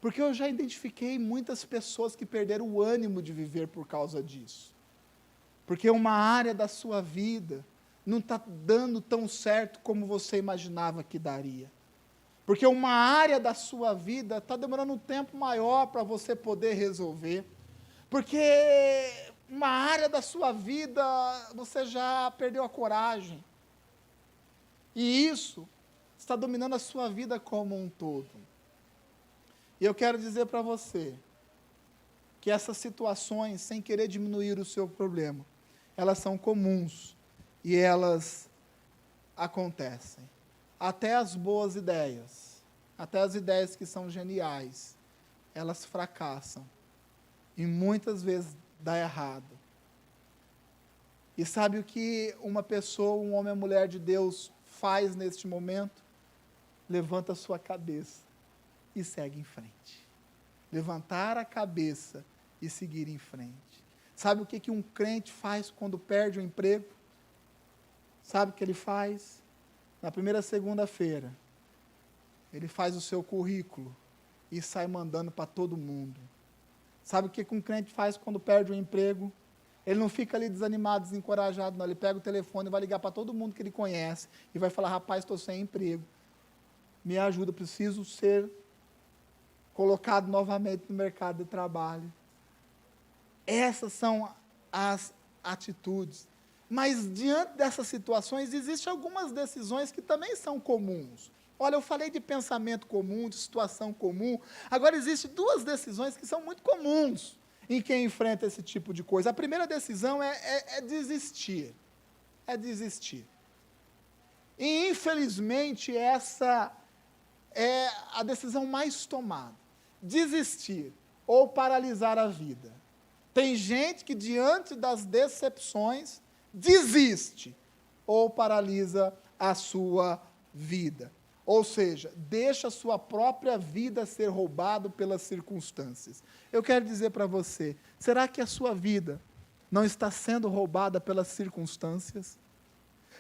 porque eu já identifiquei muitas pessoas que perderam o ânimo de viver por causa disso. Porque uma área da sua vida não está dando tão certo como você imaginava que daria. Porque uma área da sua vida está demorando um tempo maior para você poder resolver. Porque uma área da sua vida você já perdeu a coragem. E isso está dominando a sua vida como um todo. E eu quero dizer para você que essas situações, sem querer diminuir o seu problema, elas são comuns e elas acontecem. Até as boas ideias, até as ideias que são geniais, elas fracassam. E muitas vezes dá errado. E sabe o que uma pessoa, um homem ou mulher de Deus faz neste momento? Levanta a sua cabeça e segue em frente. Levantar a cabeça e seguir em frente. Sabe o que um crente faz quando perde o emprego? Sabe o que ele faz? Na primeira segunda-feira, ele faz o seu currículo e sai mandando para todo mundo. Sabe o que um crente faz quando perde o emprego? Ele não fica ali desanimado, desencorajado, não. Ele pega o telefone e vai ligar para todo mundo que ele conhece e vai falar: rapaz, estou sem emprego. Me ajuda, preciso ser colocado novamente no mercado de trabalho. Essas são as atitudes. Mas diante dessas situações, existem algumas decisões que também são comuns. Olha, eu falei de pensamento comum, de situação comum. Agora, existem duas decisões que são muito comuns em quem enfrenta esse tipo de coisa. A primeira decisão é desistir. É desistir. E, infelizmente, essa é a decisão mais tomada. Desistir ou paralisar a vida. Tem gente que, diante das decepções, desiste ou paralisa a sua vida. Ou seja, deixa a sua própria vida ser roubada pelas circunstâncias. Eu quero dizer para você, será que a sua vida não está sendo roubada pelas circunstâncias?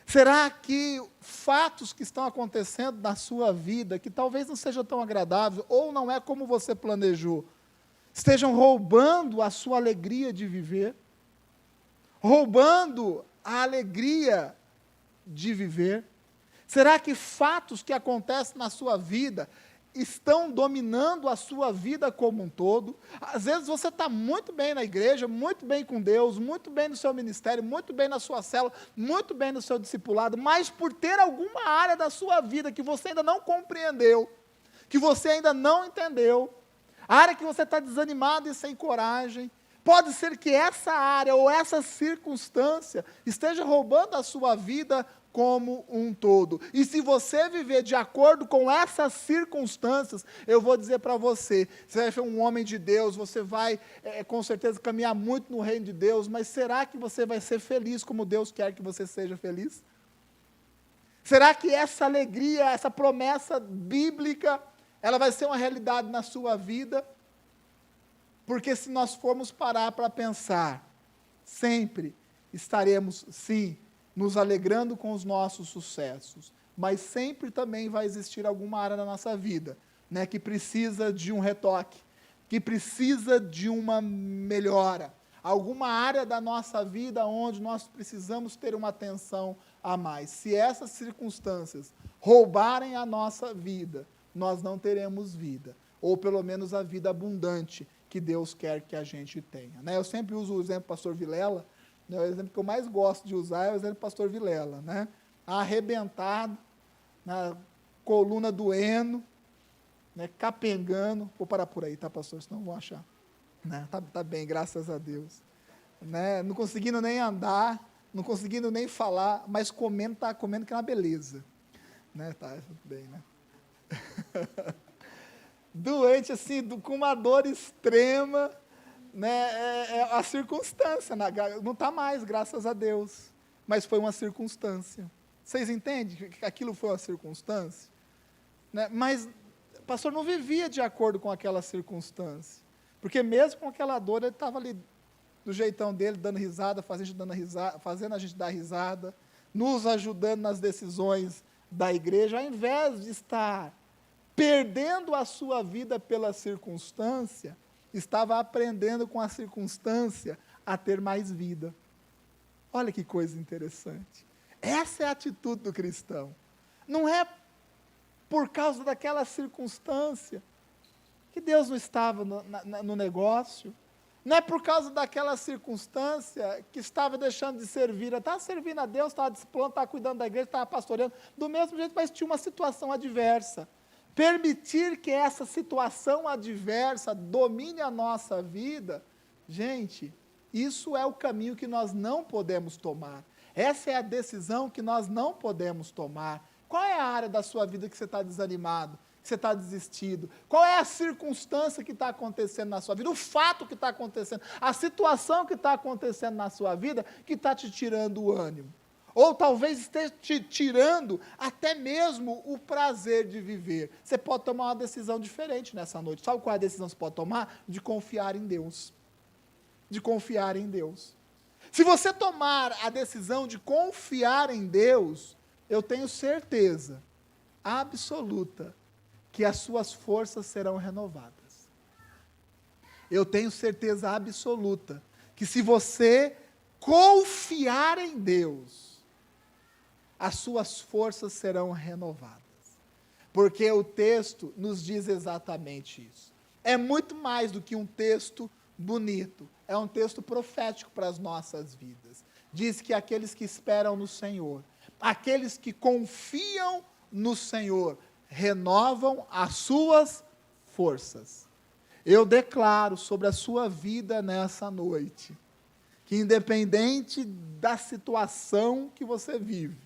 Será que fatos que estão acontecendo na sua vida, que talvez não sejam tão agradáveis, ou não é como você planejou, estejam roubando a sua alegria de viver? Roubando a alegria de viver? Será que fatos que acontecem na sua vida estão dominando a sua vida como um todo? Às vezes você está muito bem na igreja, muito bem com Deus, muito bem no seu ministério, muito bem na sua célula, muito bem no seu discipulado, mas por ter alguma área da sua vida que você ainda não compreendeu, que você ainda não entendeu, a área que você está desanimado e sem coragem, pode ser que essa área ou essa circunstância esteja roubando a sua vida como um todo. E se você viver de acordo com essas circunstâncias, eu vou dizer para você, você vai ser um homem de Deus, você vai com certeza caminhar muito no reino de Deus, mas será que você vai ser feliz como Deus quer que você seja feliz? Será que essa alegria, essa promessa bíblica, ela vai ser uma realidade na sua vida? Porque se nós formos parar para pensar, sempre estaremos, sim, nos alegrando com os nossos sucessos, mas sempre também vai existir alguma área na nossa vida, né, que precisa de um retoque, que precisa de uma melhora, alguma área da nossa vida onde nós precisamos ter uma atenção a mais. Se essas circunstâncias roubarem a nossa vida, nós não teremos vida, ou pelo menos a vida abundante que Deus quer que a gente tenha. Né? Eu sempre uso o exemplo do pastor Vilela, né? O exemplo que eu mais gosto de usar é o exemplo do pastor Vilela, né? Arrebentado, na coluna doendo, né? Capengando. Vou parar por aí, tá, pastor? Senão vão achar. Né? Tá bem, graças a Deus. Né? Não conseguindo nem andar, não conseguindo nem falar, mas comendo, tá comendo que é uma beleza. Né? Tá, tudo bem, né? Doente, assim, com uma dor extrema, né, a circunstância, não está mais, graças a Deus, mas foi uma circunstância. Vocês entendem que aquilo foi uma circunstância? Né? Mas o pastor não vivia de acordo com aquela circunstância, porque mesmo com aquela dor, ele estava ali do jeitão dele, dando risada, fazendo a gente dar risada, nos ajudando nas decisões da igreja, ao invés de estar perdendo a sua vida pela circunstância, estava aprendendo com a circunstância a ter mais vida. Olha que coisa interessante. Essa é a atitude do cristão. Não é por causa daquela circunstância que Deus não estava no negócio. Não é por causa daquela circunstância que estava deixando de servir. Estava servindo a Deus, estava discipulando, estava cuidando da igreja, estava pastoreando. Do mesmo jeito, mas tinha uma situação adversa. Permitir que essa situação adversa domine a nossa vida, gente, isso é o caminho que nós não podemos tomar. Essa é a decisão que nós não podemos tomar. Qual é a área da sua vida que você está desanimado? que você está desistido? Qual é a circunstância que está acontecendo na sua vida? O fato que está acontecendo, a situação que está acontecendo na sua vida que está te tirando o ânimo? Ou talvez esteja te tirando até mesmo o prazer de viver. Você pode tomar uma decisão diferente nessa noite. Sabe qual é a decisão que você pode tomar? De confiar em Deus. De confiar em Deus. Se você tomar a decisão de confiar em Deus, eu tenho certeza absoluta que as suas forças serão renovadas. Eu tenho certeza absoluta que se você confiar em Deus, as suas forças serão renovadas. Porque o texto nos diz exatamente isso. É muito mais do que um texto bonito, é um texto profético para as nossas vidas. Diz que aqueles que esperam no Senhor, aqueles que confiam no Senhor, renovam as suas forças. Eu declaro sobre a sua vida nessa noite, que independente da situação que você vive,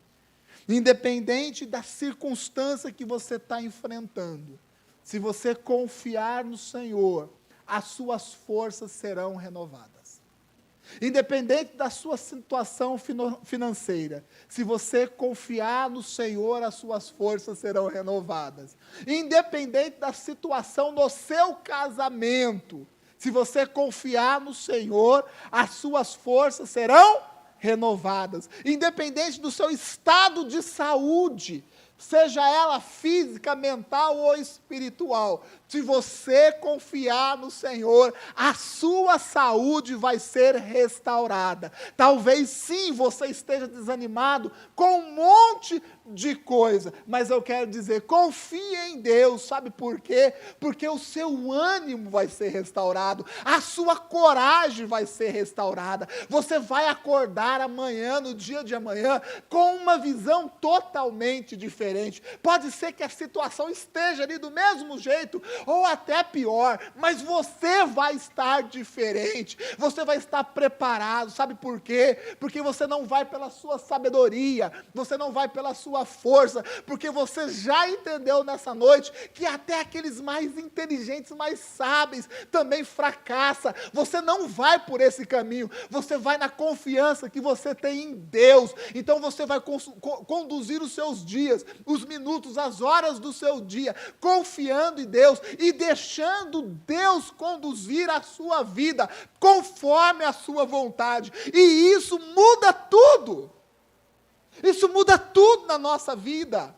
independente da circunstância que você está enfrentando, se você confiar no Senhor, as suas forças serão renovadas. Independente da sua situação financeira, se você confiar no Senhor, as suas forças serão renovadas. Independente da situação no seu casamento, se você confiar no Senhor, as suas forças serão renovadas. Independente do seu estado de saúde, seja ela física, mental ou espiritual, se você confiar no Senhor, a sua saúde vai ser restaurada. Talvez sim você esteja desanimado com um monte de coisa, mas eu quero dizer, confie em Deus, sabe por quê? Porque o seu ânimo vai ser restaurado, a sua coragem vai ser restaurada, você vai acordar amanhã, no dia de amanhã, com uma visão totalmente diferente. Pode ser que a situação esteja ali do mesmo jeito, ou até pior, mas você vai estar diferente, você vai estar preparado, sabe por quê? Porque você não vai pela sua sabedoria, você não vai pela sua força, porque você já entendeu nessa noite, que até aqueles mais inteligentes, mais sábios, também fracassa. Você não vai por esse caminho, você vai na confiança que você tem em Deus. Então você vai conduzir os seus dias, os minutos, as horas do seu dia, confiando em Deus, e deixando Deus conduzir a sua vida, conforme a sua vontade, e isso muda tudo, isso muda tudo na nossa vida.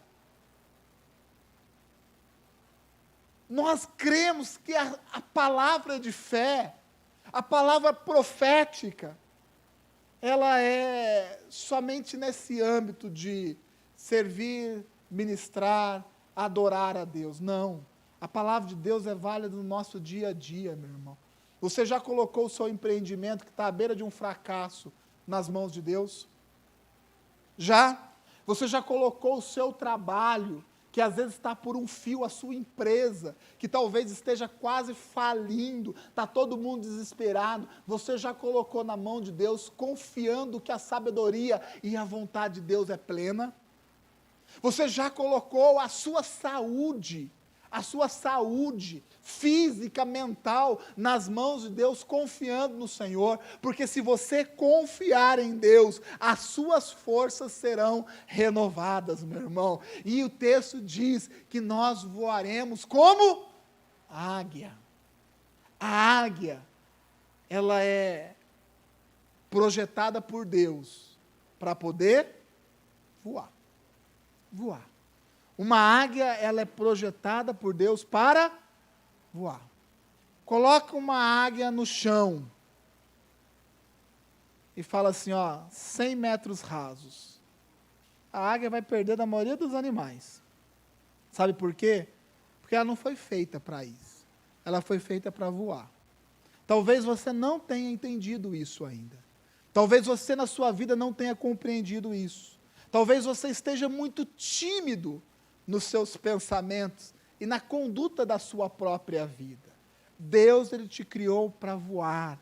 Nós cremos que a palavra de fé, a palavra profética, ela é somente nesse âmbito de servir, ministrar, adorar a Deus. Não. A palavra de Deus é válida no nosso dia a dia, meu irmão. Você já colocou o seu empreendimento, que está à beira de um fracasso, nas mãos de Deus? Já? Você já colocou o seu trabalho, que às vezes está por um fio, a sua empresa, que talvez esteja quase falindo, está todo mundo desesperado, você já colocou na mão de Deus, confiando que a sabedoria e a vontade de Deus é plena? Você já colocou a sua saúde física, mental, nas mãos de Deus, confiando no Senhor? Porque se você confiar em Deus, as suas forças serão renovadas, meu irmão. E o texto diz que nós voaremos como águia. A águia, ela é projetada por Deus para poder voar. Uma águia, ela é projetada por Deus para voar. Coloca uma águia no chão e fala assim, 100 metros rasos. A águia vai perder da maioria dos animais. Sabe por quê? Porque ela não foi feita para isso. Ela foi feita para voar. Talvez você não tenha entendido isso ainda. Talvez você na sua vida não tenha compreendido isso. Talvez você esteja muito tímido nos seus pensamentos e na conduta da sua própria vida. Deus, Ele te criou para voar.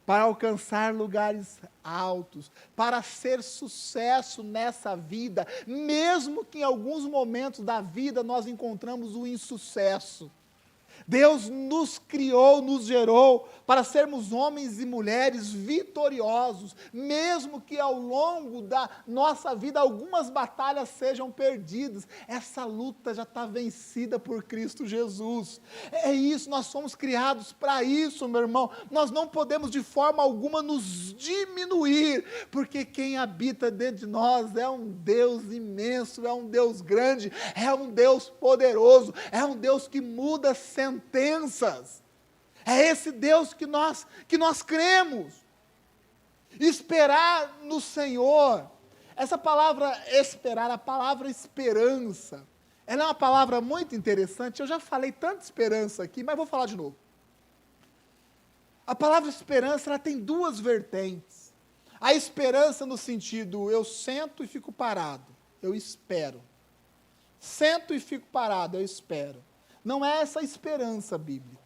para alcançar lugares altos, para ser sucesso nessa vida, mesmo que em alguns momentos da vida nós encontramos o insucesso. Deus nos criou, nos gerou para sermos homens e mulheres vitoriosos, mesmo que ao longo da nossa vida algumas batalhas sejam perdidas, essa luta já está vencida por Cristo Jesus. É isso, nós somos criados para isso, meu irmão. Nós não podemos de forma alguma nos diminuir, porque quem habita dentro de nós é um Deus imenso, é um Deus grande, é um Deus poderoso, é um Deus que muda sentenças. É esse Deus que nós cremos. Esperar no Senhor. Essa palavra esperar, a palavra esperança, ela é uma palavra muito interessante. Eu já falei tanta esperança aqui, mas vou falar de novo. A palavra esperança, ela tem duas vertentes. A esperança no sentido, eu sento e fico parado, eu espero. Sento e fico parado, eu espero. Não é essa a esperança bíblica.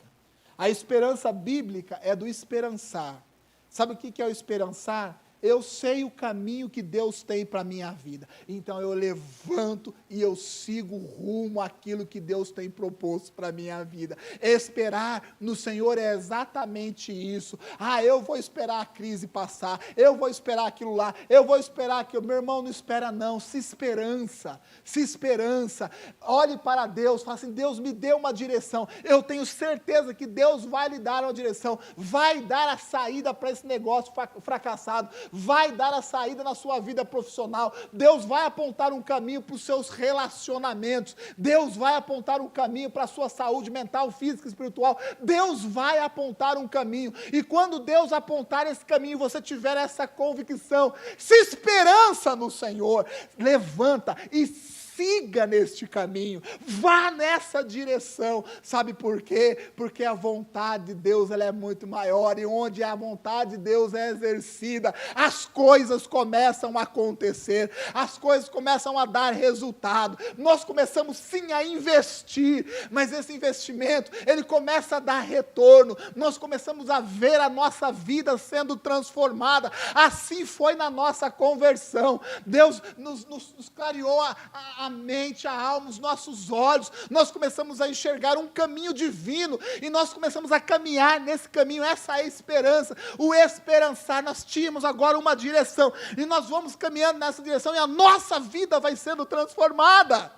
A esperança bíblica é do esperançar. Sabe o que é o esperançar? Eu sei o caminho que Deus tem para a minha vida. Então eu levanto e eu sigo rumo àquilo que Deus tem proposto para a minha vida. Esperar no Senhor é exatamente isso. Eu vou esperar a crise passar. Eu vou esperar aquilo lá. Eu vou esperar aquilo. Meu irmão, não espera não. Se esperança. Se esperança. Olhe para Deus. Fala assim, Deus me dê uma direção. Eu tenho certeza que Deus vai lhe dar uma direção. Vai dar a saída para esse negócio fracassado. Vai dar a saída na sua vida profissional, Deus vai apontar um caminho para os seus relacionamentos, Deus vai apontar um caminho para a sua saúde mental, física, espiritual, Deus vai apontar um caminho, e quando Deus apontar esse caminho, você tiver essa convicção, se esperança no Senhor, levanta e siga neste caminho, vá nessa direção, sabe por quê? Porque a vontade de Deus ela é muito maior, e onde a vontade de Deus é exercida, as coisas começam a acontecer, as coisas começam a dar resultado, nós começamos sim a investir, mas esse investimento, ele começa a dar retorno, nós começamos a ver a nossa vida sendo transformada, assim foi na nossa conversão, Deus nos clareou a mente, a alma, os nossos olhos, nós começamos a enxergar um caminho divino, e nós começamos a caminhar nesse caminho, essa é a esperança, o esperançar, nós tínhamos agora uma direção, e nós vamos caminhando nessa direção, e a nossa vida vai sendo transformada,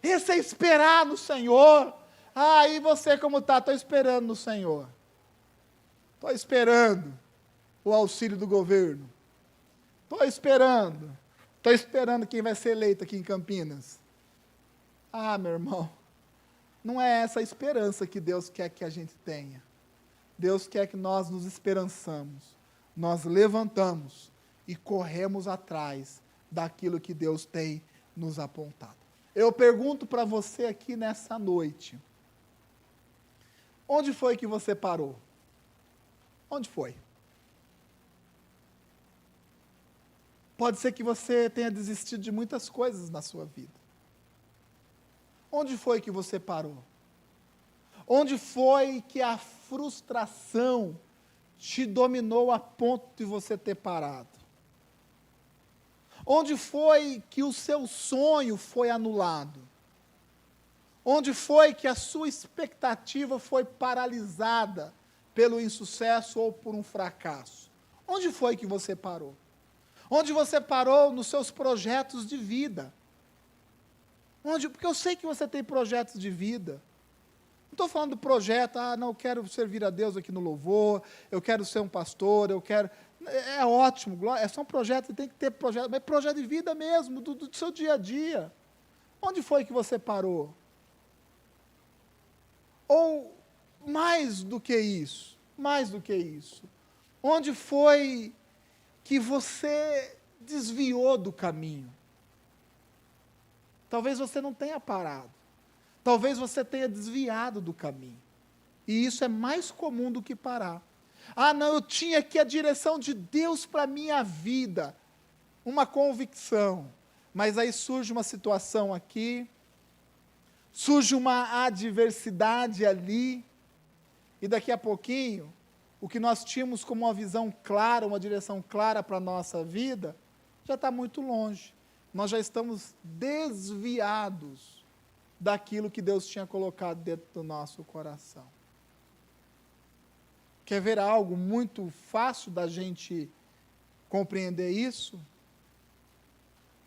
esse é esperar no Senhor. E você como está? Estou esperando no Senhor, estou esperando o auxílio do governo, estou esperando quem vai ser eleito aqui em Campinas. Meu irmão, não é essa a esperança que Deus quer que a gente tenha. Deus quer que nós nos esperançamos, nós levantamos e corremos atrás daquilo que Deus tem nos apontado. Eu pergunto para você aqui nessa noite, onde foi que você parou? Onde foi? Pode ser que você tenha desistido de muitas coisas na sua vida. Onde foi que você parou? Onde foi que a frustração te dominou a ponto de você ter parado? Onde foi que o seu sonho foi anulado? Onde foi que a sua expectativa foi paralisada pelo insucesso ou por um fracasso? Onde foi que você parou? Onde você parou nos seus projetos de vida? Porque eu sei que você tem projetos de vida. Não estou falando do projeto, não, eu quero servir a Deus aqui no louvor, eu quero ser um pastor, eu quero... É ótimo, é só um projeto, tem que ter projeto, mas projeto de vida mesmo, do seu dia a dia. Onde foi que você parou? Ou, mais do que isso, onde foi que você desviou do caminho? Talvez você não tenha parado, talvez você tenha desviado do caminho, e isso é mais comum do que parar. Não, eu tinha aqui a direção de Deus para a minha vida, uma convicção, mas aí surge uma situação aqui, surge uma adversidade ali, e daqui a pouquinho, o que nós tínhamos como uma visão clara, uma direção clara para a nossa vida, já está muito longe. Nós já estamos desviados daquilo que Deus tinha colocado dentro do nosso coração. Quer ver algo muito fácil da gente compreender isso?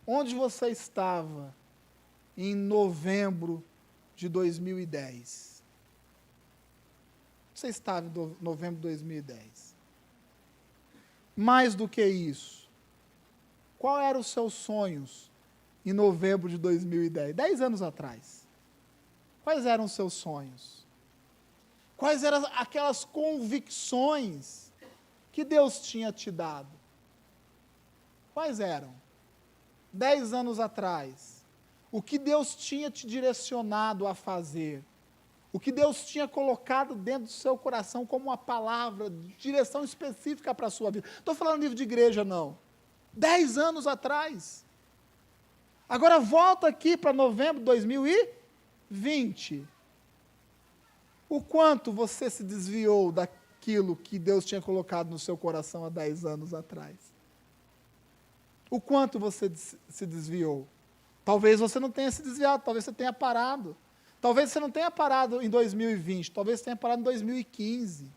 Onde você estava em novembro de 2010? Você estava em novembro de 2010. Mais do que isso, qual eram os seus sonhos em novembro de 2010? 10 anos atrás. Quais eram os seus sonhos? Quais eram aquelas convicções que Deus tinha te dado? Quais eram? 10 anos atrás. O que Deus tinha te direcionado a fazer? O que Deus tinha colocado dentro do seu coração como uma palavra, direção específica para a sua vida? Estou falando livro de igreja, não. 10 anos atrás. Agora volta aqui para novembro de 2020. O quanto você se desviou daquilo que Deus tinha colocado no seu coração há 10 anos atrás? O quanto você se desviou? Talvez você não tenha se desviado, talvez você tenha parado. Talvez você não tenha parado em 2020, talvez você tenha parado em 2015,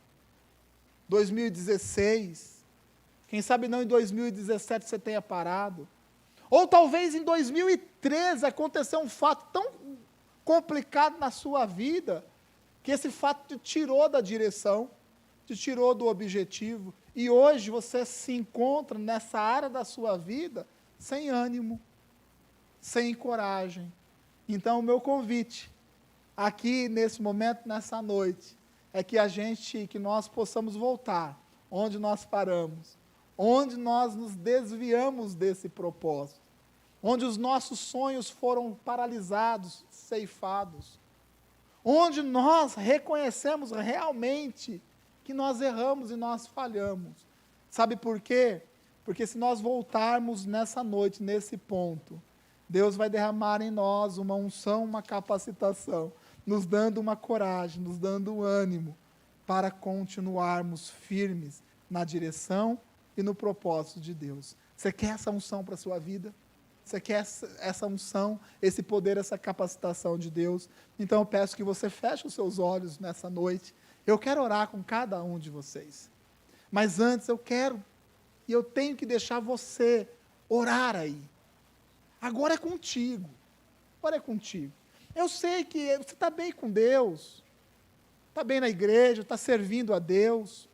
2016. Quem sabe não em 2017 você tenha parado. Ou talvez em 2013 aconteceu um fato tão complicado na sua vida, que esse fato te tirou da direção, te tirou do objetivo, e hoje você se encontra nessa área da sua vida sem ânimo, sem coragem. Então o meu convite, aqui nesse momento, nessa noite, é que nós possamos voltar onde nós paramos, onde nós nos desviamos desse propósito, onde os nossos sonhos foram paralisados, ceifados, onde nós reconhecemos realmente que nós erramos e nós falhamos. Sabe por quê? Porque se nós voltarmos nessa noite, nesse ponto, Deus vai derramar em nós uma unção, uma capacitação, nos dando uma coragem, nos dando um ânimo para continuarmos firmes na direção e no propósito de Deus. Você quer essa unção para a sua vida? Você quer essa unção, esse poder, essa capacitação de Deus? Então eu peço que você feche os seus olhos nessa noite. Eu quero orar com cada um de vocês. Mas antes eu tenho que deixar você orar aí. Agora é contigo. Agora é contigo. Eu sei que você está bem com Deus, está bem na igreja, está servindo a Deus.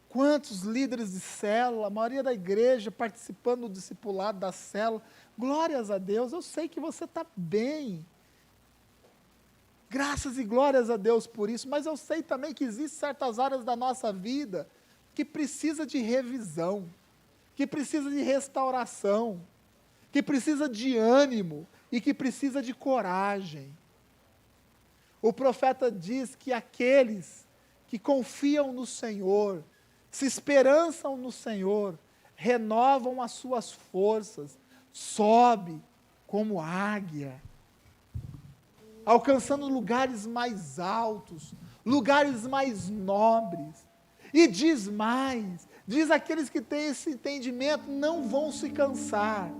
Quantos líderes de célula, a maioria da igreja participando do discipulado da célula. Glórias a Deus, eu sei que você está bem. Graças e glórias a Deus por isso, mas eu sei também que existem certas áreas da nossa vida que precisa de revisão, que precisa de restauração, que precisa de ânimo e que precisa de coragem. O profeta diz que aqueles que confiam no Senhor, se esperançam no Senhor, renovam as suas forças, sobe como águia, alcançando lugares mais altos, lugares mais nobres. E diz mais, diz aqueles que têm esse entendimento, não vão se cansar.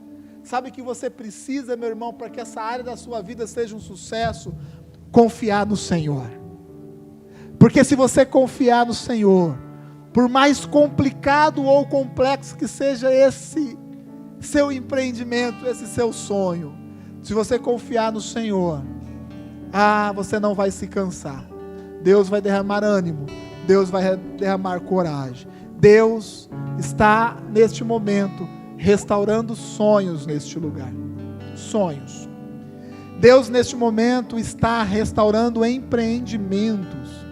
Sabe o que você precisa, meu irmão, para que essa área da sua vida seja um sucesso? Confiar no Senhor. Porque se você confiar no Senhor, por mais complicado ou complexo que seja esse seu empreendimento, esse seu sonho, se você confiar no Senhor, você não vai se cansar. Deus vai derramar ânimo, Deus vai derramar coragem. Deus está, neste momento, restaurando sonhos neste lugar. Sonhos. Deus, neste momento, está restaurando empreendimentos.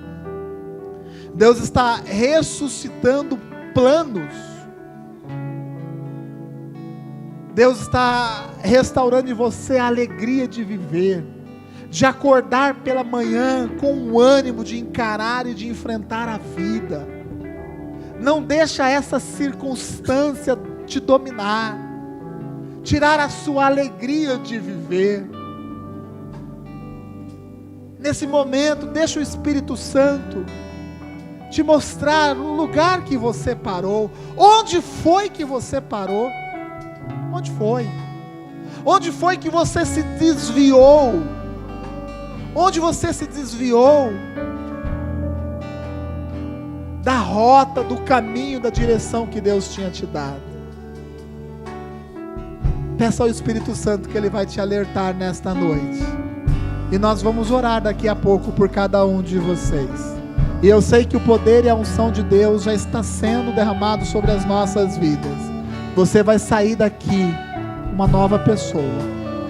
Deus está ressuscitando planos. Deus está restaurando em você a alegria de viver, de acordar pela manhã com o ânimo de encarar e de enfrentar a vida. Não deixa essa circunstância te dominar, tirar a sua alegria de viver. Nesse momento, deixa o Espírito Santo te mostrar o lugar que você parou. Onde foi que você parou? Onde foi? Onde foi que você se desviou? Onde você se desviou da rota, do caminho, da direção que Deus tinha te dado? Peça ao Espírito Santo que Ele vai te alertar nesta noite. E nós vamos orar daqui a pouco por cada um de vocês. E eu sei que o poder e a unção de Deus já está sendo derramado sobre as nossas vidas. Você vai sair daqui uma nova pessoa,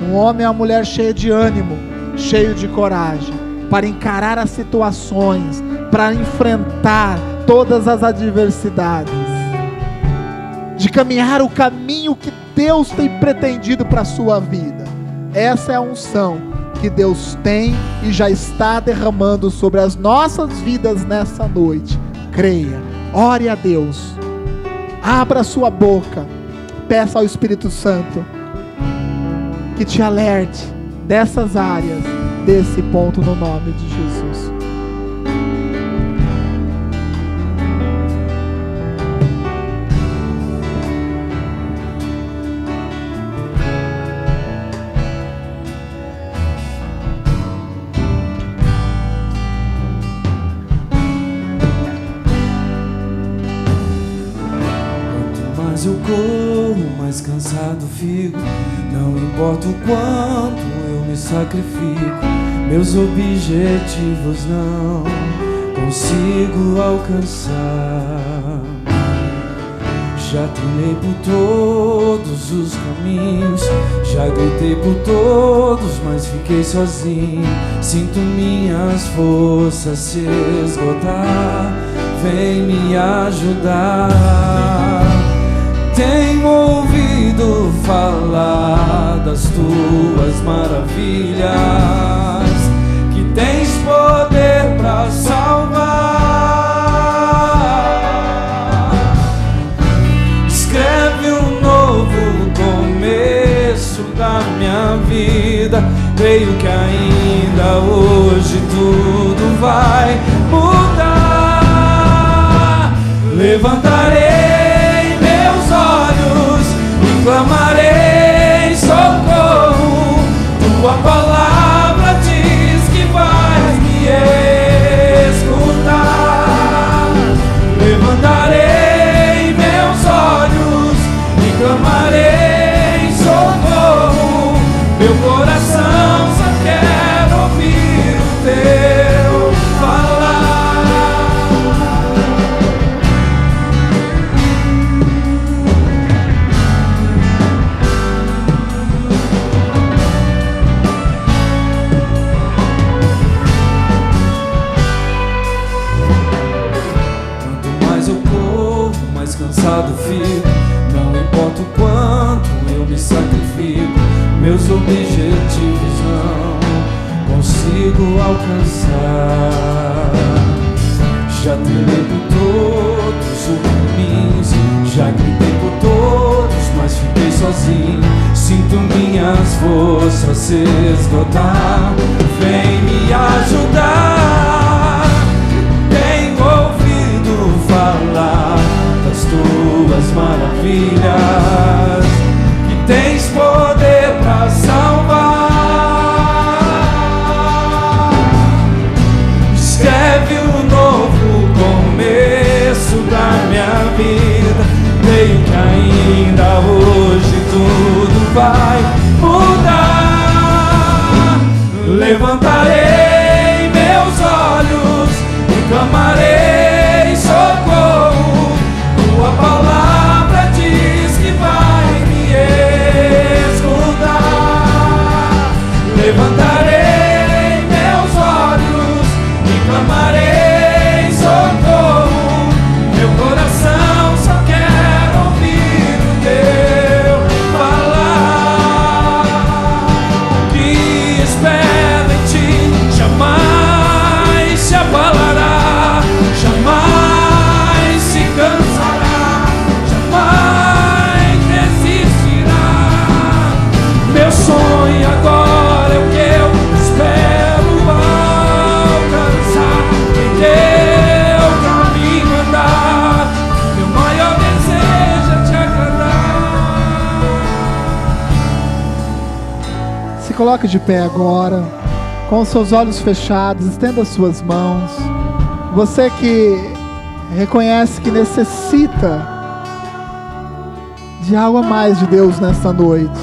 um homem e uma mulher cheio de ânimo, cheio de coragem, para encarar as situações, para enfrentar todas as adversidades, de caminhar o caminho que Deus tem pretendido para a sua vida. Essa é a unção que Deus tem e já está derramando sobre as nossas vidas nessa noite. Creia, ore a Deus, abra sua boca, peça ao Espírito Santo que te alerte dessas áreas, desse ponto, no nome de Jesus. Eu corro, mais cansado fico. Não importa o quanto eu me sacrifico, meus objetivos não consigo alcançar. Já trilhei por todos os caminhos, já gritei por todos, mas fiquei sozinho. Sinto minhas forças se esgotar, vem me ajudar. Tenho ouvido falar das tuas maravilhas, que tens poder para salvar. Escreve um novo começo da minha vida. Creio que ainda hoje tudo vai mudar. Levantarei olhos e clamarei socorro. Tua palavra diz que vais me escutar. Levantarei meus olhos e clamarei socorro. Meu coração só quer ouvir o teu falar. Cansado fico, não importa o quanto eu me sacrifico, meus objetivos não consigo alcançar. Já trilhei por todos os caminhos, já gritei por todos, mas fiquei sozinho. Sinto minhas forças se esgotar, vem me ajudar. Tenho ouvido falar das tuas maravilhas, que tens poder para salvar. Escreve um novo começo da minha vida. Creio que ainda hoje tudo vai mudar. coloque de pé agora, com os seus olhos fechados, estenda as suas mãos. Você que reconhece que necessita de algo a mais de Deus nesta noite.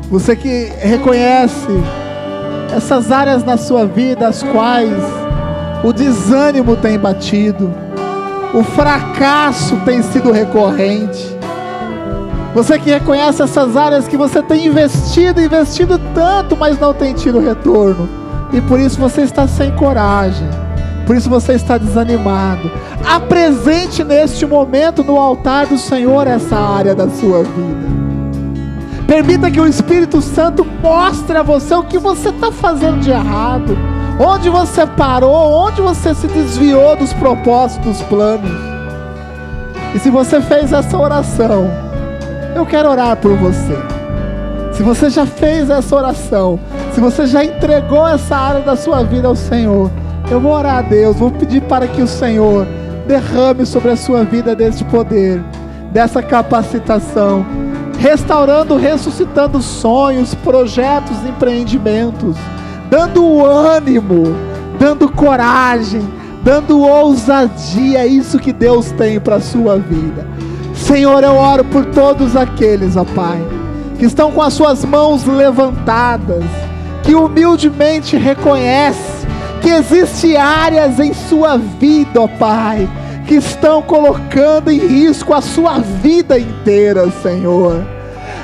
Você que reconhece essas áreas na sua vida as quais o desânimo tem batido, o fracasso tem sido recorrente. Você que reconhece essas áreas que você tem investido tanto, mas não tem tido retorno, e por isso você está sem coragem, por isso você está desanimado. Apresente neste momento no altar do Senhor essa área da sua vida. Permita que o Espírito Santo mostre a você o que você está fazendo de errado, onde você parou, onde você se desviou dos propósitos, dos planos. E se você fez essa oração, eu quero orar por você. Se você já fez essa oração, se você já entregou essa área da sua vida ao Senhor, eu vou orar a Deus, vou pedir para que o Senhor derrame sobre a sua vida deste poder, dessa capacitação, restaurando, ressuscitando sonhos, projetos, empreendimentos, dando ânimo, dando coragem, dando ousadia. É isso que Deus tem para a sua vida. Senhor, eu oro por todos aqueles, ó Pai, que estão com as suas mãos levantadas, que humildemente reconhece que existem áreas em sua vida, ó Pai, que estão colocando em risco a sua vida inteira, Senhor.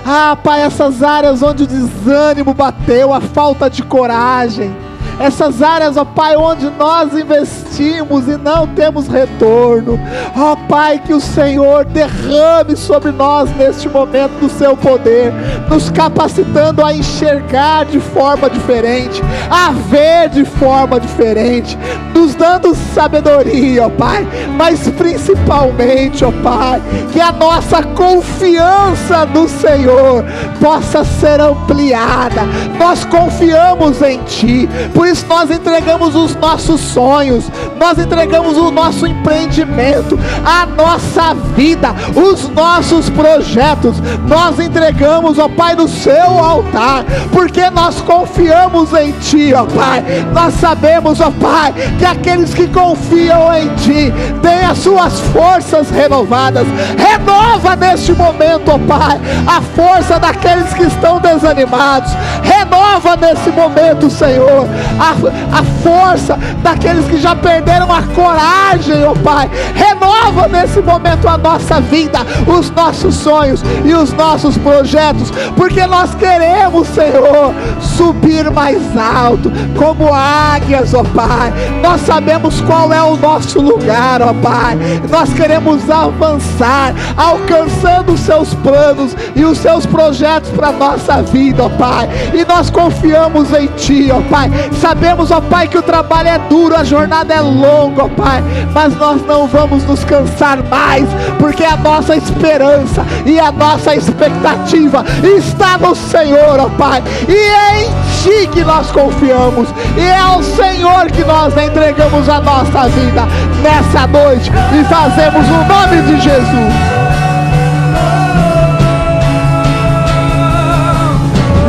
Ah, Pai, essas áreas onde o desânimo bateu, a falta de coragem, essas áreas, ó Pai, onde nós investimos e não temos retorno, ó Pai, que o Senhor derrame sobre nós neste momento do seu poder, nos capacitando a enxergar de forma diferente, a ver de forma diferente, nos dando sabedoria, ó Pai, mas principalmente, ó Pai, que a nossa confiança no Senhor possa ser ampliada. Nós confiamos em Ti, por isso nós entregamos os nossos sonhos, nós entregamos o nosso empreendimento, a nossa vida, os nossos projetos, nós entregamos, ó Pai, no seu altar, porque nós confiamos em Ti, ó Pai. Nós sabemos, ó Pai, que aqueles que confiam em Ti têm as suas forças renovadas. Renova neste momento, ó Pai, a força daqueles que estão desanimados. Renova nesse momento, Senhor, a força daqueles que já perderam a coragem, ó Pai. Renova nesse momento a nossa vida, os nossos sonhos e os nossos projetos, porque nós queremos, Senhor, subir mais alto, como águias, ó Pai. Nós sabemos qual é o nosso lugar, ó Pai. Nós queremos avançar, alcançando os seus planos e os seus projetos para a nossa vida, ó Pai. E nós confiamos em Ti, ó Pai. Sabemos, ó Pai, que o trabalho é duro, a jornada é longa, ó Pai, mas nós não vamos nos cansar mais, porque a nossa esperança e a nossa expectativa está no Senhor, ó Pai, e é em Ti que nós confiamos, e é ao Senhor que nós entregamos a nossa vida nessa noite, e fazemos o nome de Jesus.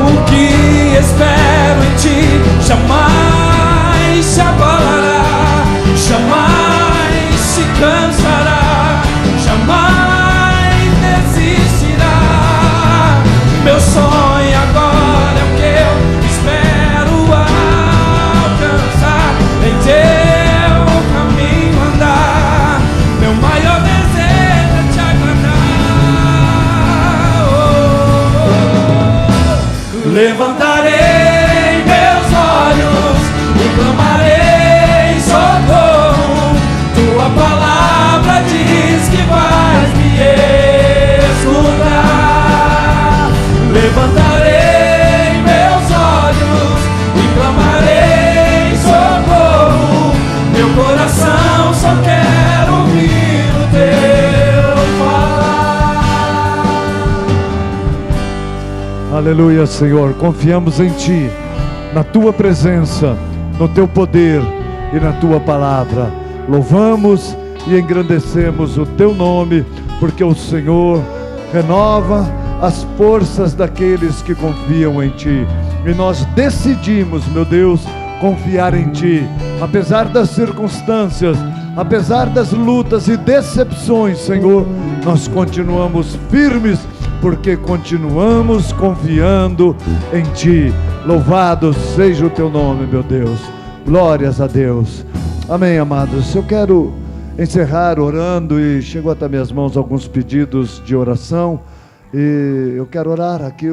O que espero em Ti jamais se abalará, jamais se cansará, jamais desistirá. Meu sonho agora é o que eu espero alcançar, em Teu caminho andar. Meu maior desejo é Te agradar. Levantarei meus olhos e clamarei socorro. Tua palavra diz que vais me escutar. Levantarei meus olhos e clamarei socorro. Meu coração só quer ouvir o Teu falar. Aleluia, Senhor, confiamos em Ti, na Tua presença, no Teu poder e na Tua palavra. Louvamos e engrandecemos o Teu nome, porque o Senhor renova, as forças daqueles que confiam em Ti. E nós decidimos, meu Deus, confiar em Ti, apesar das circunstâncias, apesar das lutas e decepções, Senhor, nós continuamos firmes, porque continuamos confiando em Ti. Louvado seja o Teu nome, meu Deus. Glórias a Deus. Amém, amados. Eu quero encerrar orando, e chegou até minhas mãos alguns pedidos de oração, e eu quero orar aqui.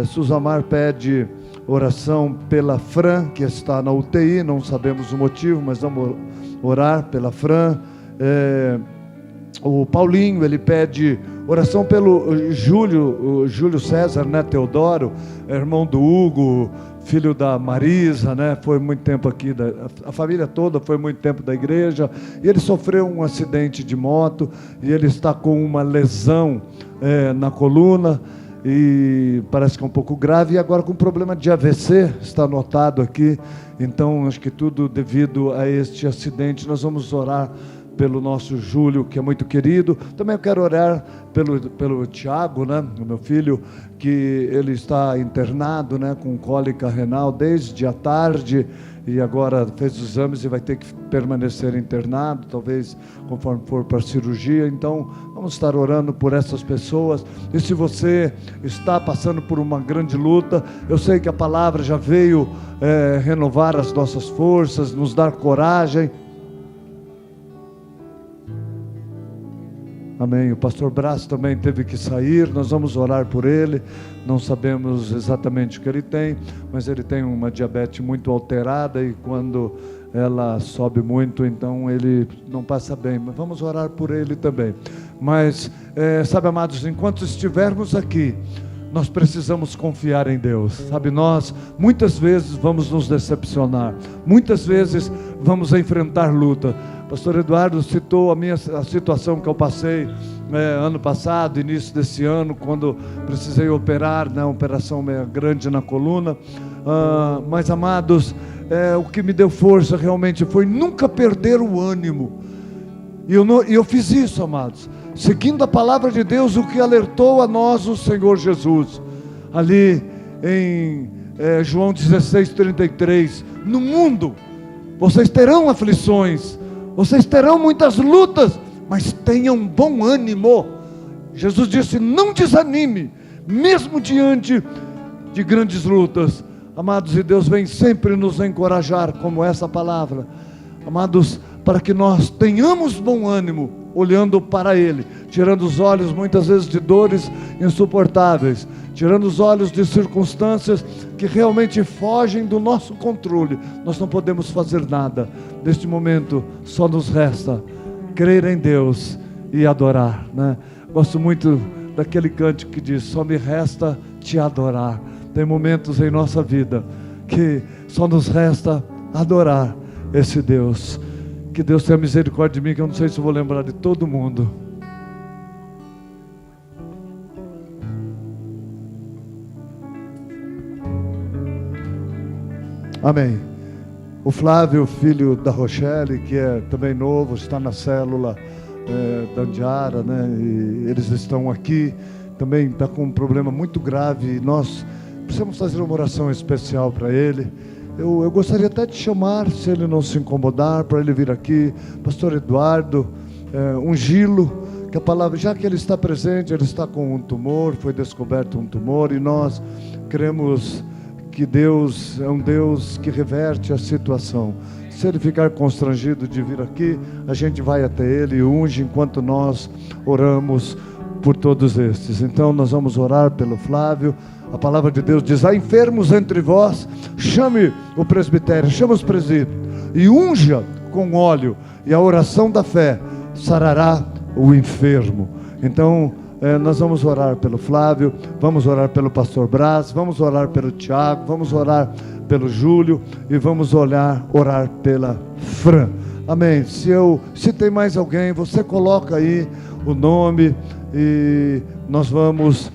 Suzamar pede oração pela Fran, que está na UTI, não sabemos o motivo, mas vamos orar pela Fran. O Paulinho, ele pede oração pelo Júlio César, né, Teodoro, irmão do Hugo, filho da Marisa, né, foi muito tempo aqui, a família toda foi muito tempo da igreja, e ele sofreu um acidente de moto, e ele está com uma lesão na coluna, e parece que é um pouco grave, e agora com problema de AVC, está anotado aqui. Então acho que tudo devido a este acidente. Nós vamos orar pelo nosso Júlio, que é muito querido. Também eu quero orar pelo Tiago, né, o meu filho, que ele está internado, né, com cólica renal desde a tarde, e agora fez os exames e vai ter que permanecer internado, talvez conforme for para a cirurgia. Então vamos estar orando por essas pessoas. E se você está passando por uma grande luta, eu sei que a palavra já veio renovar as nossas forças, nos dar coragem. Amém. O pastor Brás também teve que sair, nós vamos orar por ele. Não sabemos exatamente o que ele tem, mas ele tem uma diabetes muito alterada, e quando ela sobe muito, então ele não passa bem. Mas vamos orar por ele também. Mas, sabe, amados, enquanto estivermos aqui, nós precisamos confiar em Deus. Sabe, nós muitas vezes vamos nos decepcionar, muitas vezes vamos enfrentar luta. Pastor Eduardo citou a situação que eu passei ano passado, início desse ano, quando precisei operar, né, uma operação meio grande na coluna. Mas, amados, o que me deu força realmente foi nunca perder o ânimo. E eu fiz isso, amados, seguindo a palavra de Deus, o que alertou a nós o Senhor Jesus. Ali em João 16:33, no mundo vocês terão aflições, vocês terão muitas lutas, mas tenham bom ânimo. Jesus disse: não desanime, mesmo diante de grandes lutas. Amados, e Deus vem sempre nos encorajar, como essa palavra, amados, para que nós tenhamos bom ânimo, olhando para Ele, tirando os olhos muitas vezes de dores insuportáveis, tirando os olhos de circunstâncias que realmente fogem do nosso controle. Nós não podemos fazer nada. Neste momento só nos resta crer em Deus e adorar, né? Gosto muito daquele cântico que diz: só me resta te adorar. Tem momentos em nossa vida que só nos resta adorar esse Deus. Que Deus tenha misericórdia de mim, que eu não sei se eu vou lembrar de todo mundo. Amém. O Flávio, filho da Rochelle, que é também novo, está na célula da Andiara, né? E eles estão aqui, também está com um problema muito grave, e nós precisamos fazer uma oração especial para ele. Eu gostaria até de chamar, se ele não se incomodar, para ele vir aqui, pastor Eduardo, ungí-lo, que a palavra, já que ele está presente, ele está com um tumor, foi descoberto um tumor, e nós cremos que Deus é um Deus que reverte a situação. Se ele ficar constrangido de vir aqui, a gente vai até ele e unge enquanto nós oramos por todos estes. Então nós vamos orar pelo Flávio. A palavra de Deus diz: há enfermos entre vós, chame o presbitério, chame os presídios e unja com óleo, e a oração da fé sarará o enfermo. Então nós vamos orar pelo Flávio, vamos orar pelo pastor Brás, vamos orar pelo Tiago, vamos orar pelo Júlio e vamos orar pela Fran. Amém. Se tem mais alguém, você coloca aí o nome, e nós vamos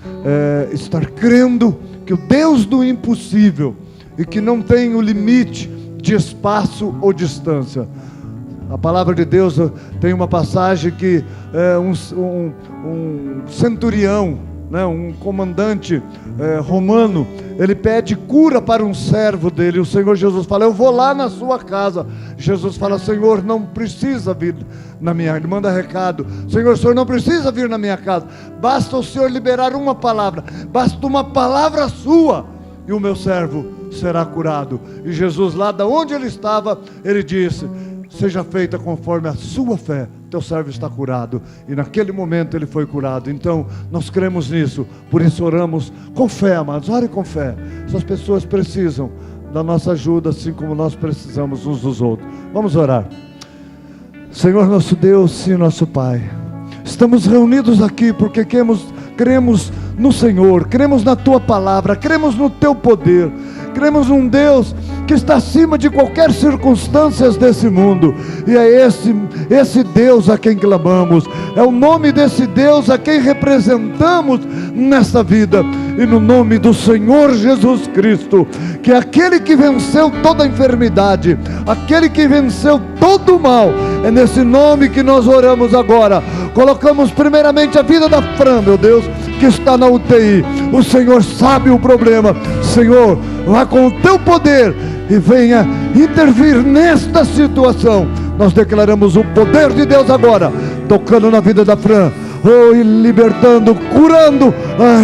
estar crendo que o Deus do impossível, e que não tem o limite de espaço ou distância. A palavra de Deus tem uma passagem que um centurião, né, um comandante romano, ele pede cura para um servo dele. O Senhor Jesus fala: eu vou lá na sua casa. Jesus fala: Senhor, não precisa vir na minha, ele manda recado: Senhor, o Senhor não precisa vir na minha casa, basta o Senhor liberar uma palavra, basta uma palavra sua, e o meu servo será curado. E Jesus, lá de onde ele estava, ele disse: seja feita conforme a sua fé, teu servo está curado. E naquele momento ele foi curado. Então nós cremos nisso, por isso oramos com fé, amados. Ore com fé. Essas pessoas precisam da nossa ajuda, assim como nós precisamos uns dos outros. Vamos orar. Senhor nosso Deus e nosso Pai, estamos reunidos aqui porque cremos no Senhor, cremos na Tua palavra, cremos no Teu poder, cremos num Deus que está acima de qualquer circunstância desse mundo, e é esse Deus a quem clamamos, é o nome desse Deus a quem representamos nessa vida, e no nome do Senhor Jesus Cristo, que é aquele que venceu toda a enfermidade, aquele que venceu todo o mal, é nesse nome que nós oramos agora. Colocamos primeiramente a vida da Fran, meu Deus, que está na UTI. O Senhor sabe o problema. Senhor, vá com o teu poder e venha intervir nesta situação. Nós declaramos o poder de Deus agora, tocando na vida da Fran, e libertando, curando,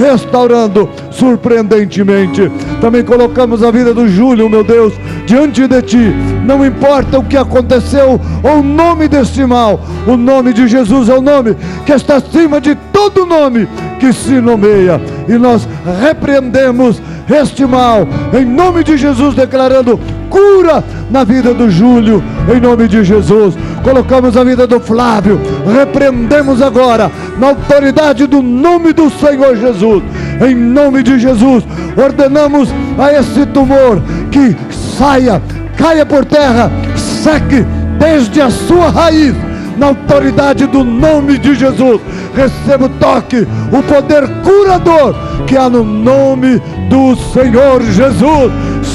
restaurando surpreendentemente. Também colocamos a vida do Júlio, meu Deus, diante de Ti. Não importa o que aconteceu ou o nome deste mal, o nome de Jesus é o nome que está acima de todo nome que se nomeia, e nós repreendemos este mal em nome de Jesus, declarando cura na vida do Júlio, em nome de Jesus. Colocamos a vida do Flávio, repreendemos agora na autoridade do nome do Senhor Jesus, em nome de Jesus. Ordenamos a esse tumor que saia, caia por terra, seque desde a sua raiz, na autoridade do nome de Jesus. Receba o toque, o poder curador que há no nome do Senhor Jesus.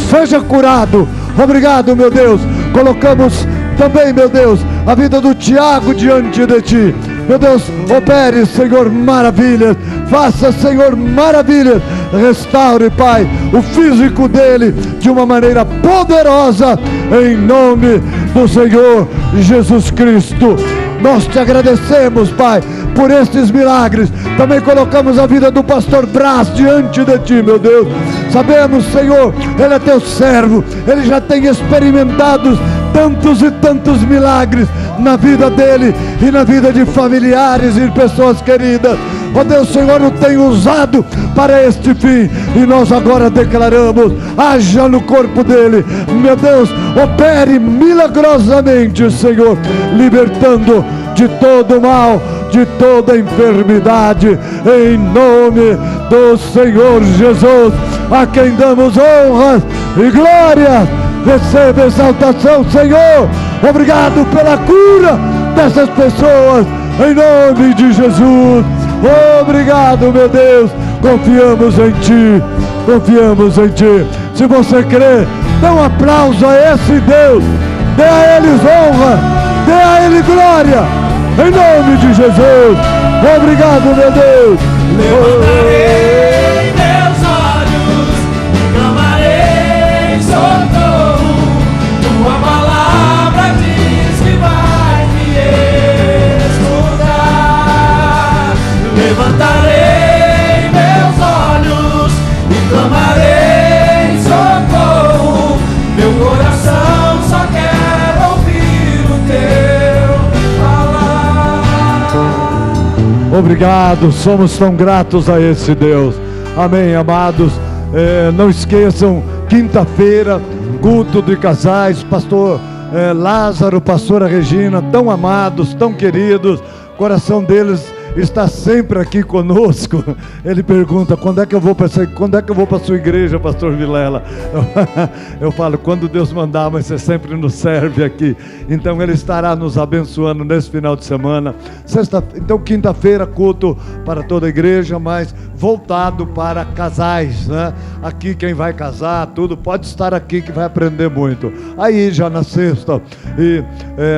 Seja curado. Obrigado, meu Deus. Colocamos também, meu Deus, a vida do Tiago diante de Ti. Meu Deus, opere, Senhor, maravilhas. Faça, Senhor, maravilhas. Restaure, Pai, o físico dele de uma maneira poderosa, em nome do Senhor Jesus Cristo. Nós Te agradecemos, Pai, por estes milagres. Também colocamos a vida do pastor Brás diante de Ti, meu Deus. Sabemos, Senhor, ele é Teu servo, ele já tem experimentado tantos e tantos milagres na vida dele e na vida de familiares e pessoas queridas. Ó Deus, Senhor, o tem usado para este fim, e nós agora declaramos: haja no corpo dele, meu Deus, opere milagrosamente, Senhor, libertando de todo mal, de toda enfermidade, em nome do Senhor Jesus, a quem damos honras e glória. Receba exaltação, Senhor. Obrigado pela cura dessas pessoas, em nome de Jesus. Obrigado, meu Deus. Confiamos em Ti, confiamos em Ti. Se você crê, dê um aplauso a esse Deus, dê a Eles honra, dê a Ele glória, em nome de Jesus. Obrigado, meu Deus. Levantarei meus olhos, clamarei socorro. Tua palavra diz que vai me escutar. Levantarei meus olhos e clamarei socorro. Meu coração só quer ouvir o Teu falar. Obrigado, somos tão gratos a esse Deus. Amém, amados. Não esqueçam, quinta-feira, culto de casais, pastor Lázaro, pastora Regina, tão amados, tão queridos, o coração deles está sempre aqui conosco. Ele pergunta: quando é que eu vou para a sua igreja, pastor Vilela? Eu falo: quando Deus mandar, mas você sempre nos serve aqui. Então ele estará nos abençoando nesse final de semana. Então quinta-feira, culto para toda a igreja, mas voltado para casais, né? Aqui quem vai casar, tudo pode estar aqui, que vai aprender muito. Aí já na sexta e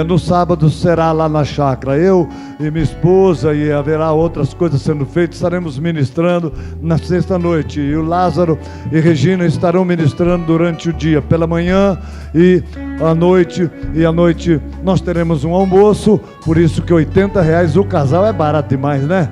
no sábado será lá na chácara, eu e minha esposa, e haverá outras outras coisas sendo feitas. Estaremos ministrando na sexta-noite, e o Lázaro e Regina estarão ministrando durante o dia, pela manhã e à noite. E à noite nós teremos um almoço, por isso que R$80 o casal é barato demais, né?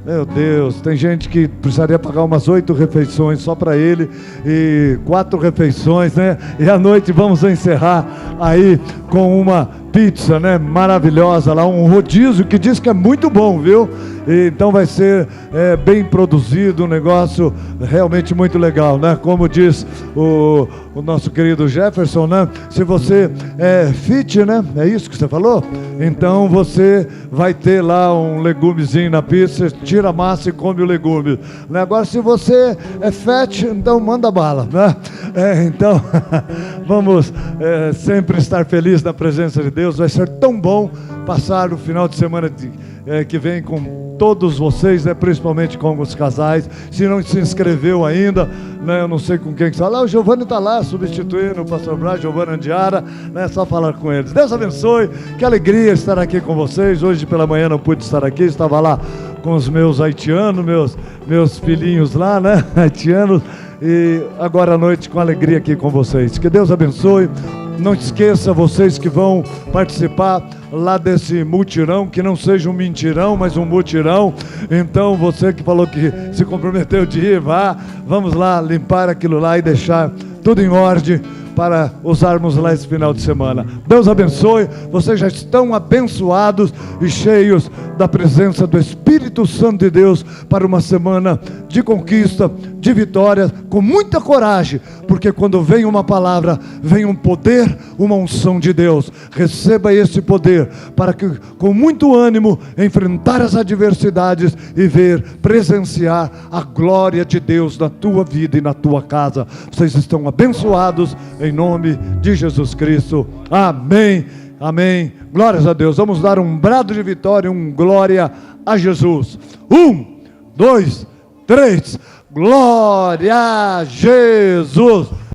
Meu Deus, tem gente que precisaria pagar umas 8 refeições só para ele, e 4 refeições, né? E à noite vamos encerrar aí com uma pizza, né? Maravilhosa lá, um rodízio que diz que é muito bom, viu? E então vai ser bem produzido, um negócio realmente muito legal, né? Como diz o nosso querido Jefferson, né? Se você é fit, né? É isso que você falou? Então você vai ter lá um legumezinho na pizza, tira a massa e come o legume, né? Agora, se você é fat, então manda bala, né? Então vamos sempre estar felizes na presença de Deus. Vai ser tão bom passar o final de semana que vem com todos vocês, né? Principalmente com os casais. Se não se inscreveu ainda, né? Eu não sei com quem que está lá. O Giovanni está lá substituindo o pastor Braz, Giovanni Andiara, né? Só falar com eles. Deus abençoe, que alegria estar aqui com vocês. Hoje pela manhã não pude estar aqui, estava lá com os meus haitianos, meus filhinhos lá, né? Haitianos. E agora à noite com alegria aqui com vocês. Que Deus abençoe. Não esqueça, vocês que vão participar lá desse mutirão, que não seja um mentirão, mas um mutirão. Então você que falou que se comprometeu de ir, vamos lá limpar aquilo lá e deixar tudo em ordem para usarmos lá esse final de semana. Deus abençoe, vocês já estão abençoados e cheios da presença do Espírito Santo de Deus para uma semana de conquista, de vitória, com muita coragem, porque quando vem uma palavra, vem um poder, uma unção de Deus. Receba esse poder para que com muito ânimo enfrentar as adversidades e presenciar a glória de Deus na tua vida e na tua casa. Vocês estão abençoados em nome de Jesus Cristo. Amém, amém. Glórias a Deus. Vamos dar um brado de vitória, um glória a Jesus. 1, 2, 3. Glória a Jesus.